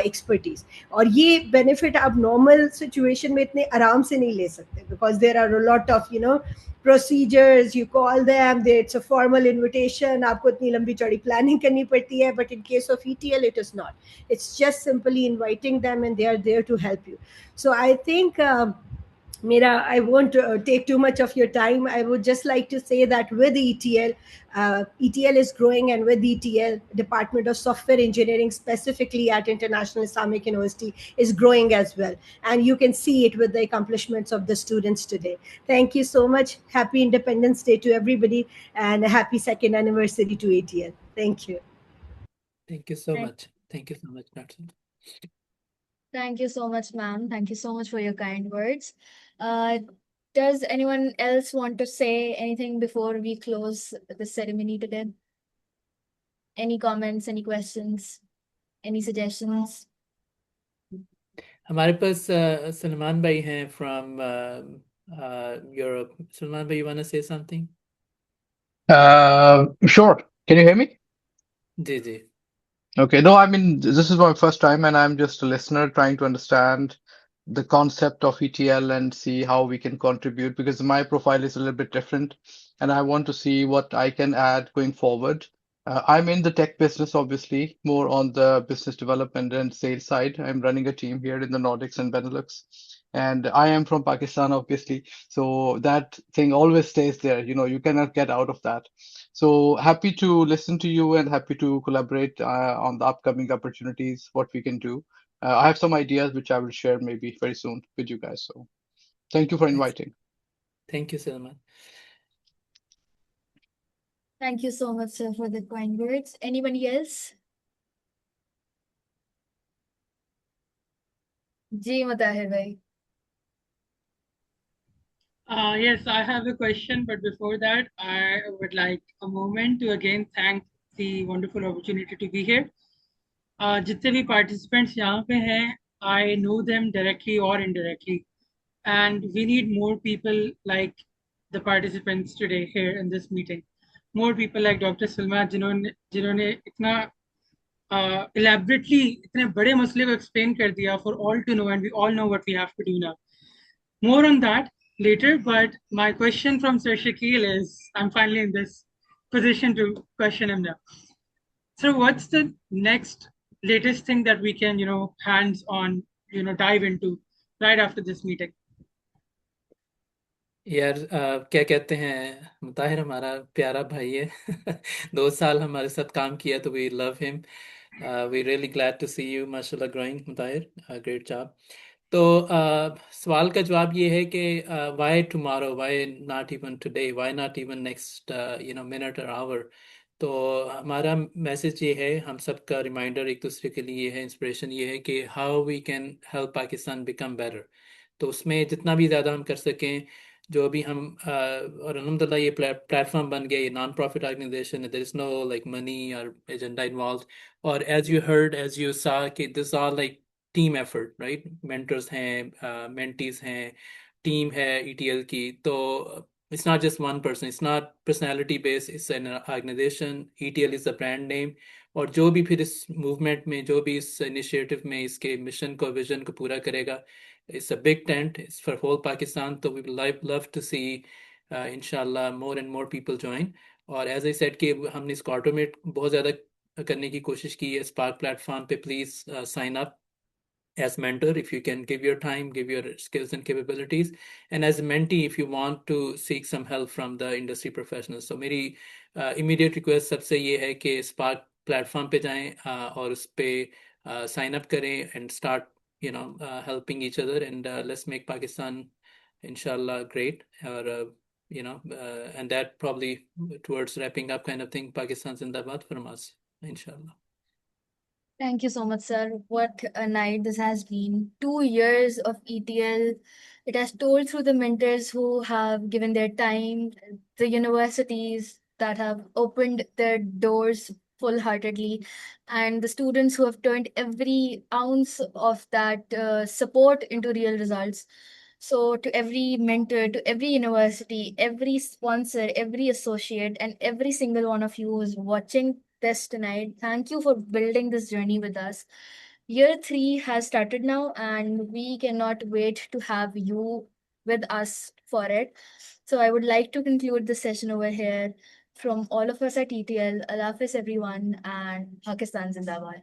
expertise. और ये benefit आप normal situation में इतने आराम से नहीं ले सकते, because there are a lot of procedures. You call them, it's a formal invitation, आपको इतनी लंबी चौड़ी planning करनी पड़ती है. But in case of ETL, it is not. It's just simply inviting them and they are there to help you. So I think Mira, I won't take too much of your time. I would just like to say that with ETL, ETL is growing, and with ETL, Department of Software Engineering, specifically at International Islamic University, is growing as well. And you can see it with the accomplishments of the students today. Thank you so much. Happy Independence Day to everybody, and a happy second anniversary to ETL. Thank you. Thank you so much. Thank you so much, Dr. Thank you so much, ma'am. Thank you so much for your kind words. Does anyone else want to say anything before we close the ceremony today? Any comments, any questions, any suggestions? हमारे पास सलमान भाई हैं from Europe. Salman bhai, you want to say something? Sure. Can you hear me? Ji ji. Okay. No, I mean, this is my first time, and I'm just a listener trying to understand the concept of ETL and see how we can contribute, because my profile is a little bit different, and I want to see what I can add going forward. I'm in the tech business, obviously, more on the business development and sales side. I'm running a team here in the Nordics and Benelux. And I am from Pakistan, obviously. So that thing always stays there. You cannot get out of that. So happy to listen to you and happy to collaborate on the upcoming opportunities, what we can do. I have some ideas which I will share maybe very soon with you guys. So thank you for inviting. Thank you, Salman. Thank you so much, sir, for the kind words. Anybody else? Ji Mutahir bhai. Yes, I have a question, but before that, I would like a moment to again thank the wonderful opportunity to be here. जितने भी participants यहाँ पे हैं, I know them directly or indirectly, and we need more people like the participants today here in this meeting. More people like Dr. Salma, जिन्होंने इतना elaborately इतने बड़े मसले को explain कर दिया for all to know, and we all know what we have to do now. More on that later, but my question from Sir Shakil is, I'm finally in this position to question him now. So what's the next latest thing that we can, hands-on, dive into right after this meeting? यार क्या कहते हैं, मुताहिर हमारा प्यारा भाई है. 2 साल हमारे साथ काम किया, तो we love him. We really glad to see you, माशाल्लाह, growing, मुताहिर. Great job. तो सवाल का जवाब ये है कि why tomorrow, why not even today, why not even next minute or hour. तो हमारा मैसेज ये है, हम सब का रिमाइंडर एक दूसरे के लिए है, इंस्पिरेशन ये है कि how we can help Pakistan become better. तो उसमें जितना भी ज़्यादा हम कर सकें, जो भी हम और अल्हम्दुलिल्लाह ये प्लेटफॉर्म बन गया, ये नॉन प्रॉफिट ऑर्गेनाइजेशन है, there is no like money और एजेंडा इन्वॉल्व. और as you heard, as you saw, कि this are like team effort, right? Mentors हैं, मेंटीज हैं, टीम है ईटीएल की. तो it's not just one person, it's not personality based, it's an organization. ETL is the brand name. और जो भी फिर इस मूवमेंट में, जो भी इस इनिशिएटिव में इसके मिशन को, विजन को पूरा करेगा, it's a big tent, it's for whole Pakistan. So we would love to see inshallah more and more people join. और as I said कि हमने इसको ऑटोमेट बहुत ज़्यादा करने की कोशिश की है स्पार्क प्लेटफॉर्म पे. Please sign up as mentor if you can, give your time, give your skills and capabilities, and as a mentee if you want to seek some help from the industry professionals. So मेरी immediate request सबसे ये है कि Spark platform पे जाएं और उस पे sign up करें and start helping each other, and let's make Pakistan inshallah great. Or and that probably towards wrapping up kind of thing, Pakistan Zindabad from us, inshallah. Thank you so much, sir. What a night this has been. 2 years of ETL. It has told through the mentors who have given their time, the universities that have opened their doors full-heartedly, and the students who have turned every ounce of that support into real results. So to every mentor, to every university, every sponsor, every associate, and every single one of you who's watching this tonight, thank you for building this journey with us. Year 3 has started now, and we cannot wait to have you with us for it. So I would like to conclude the session over here. From all of us at ETL, Allah Hafiz everyone, and Pakistan Zindabad.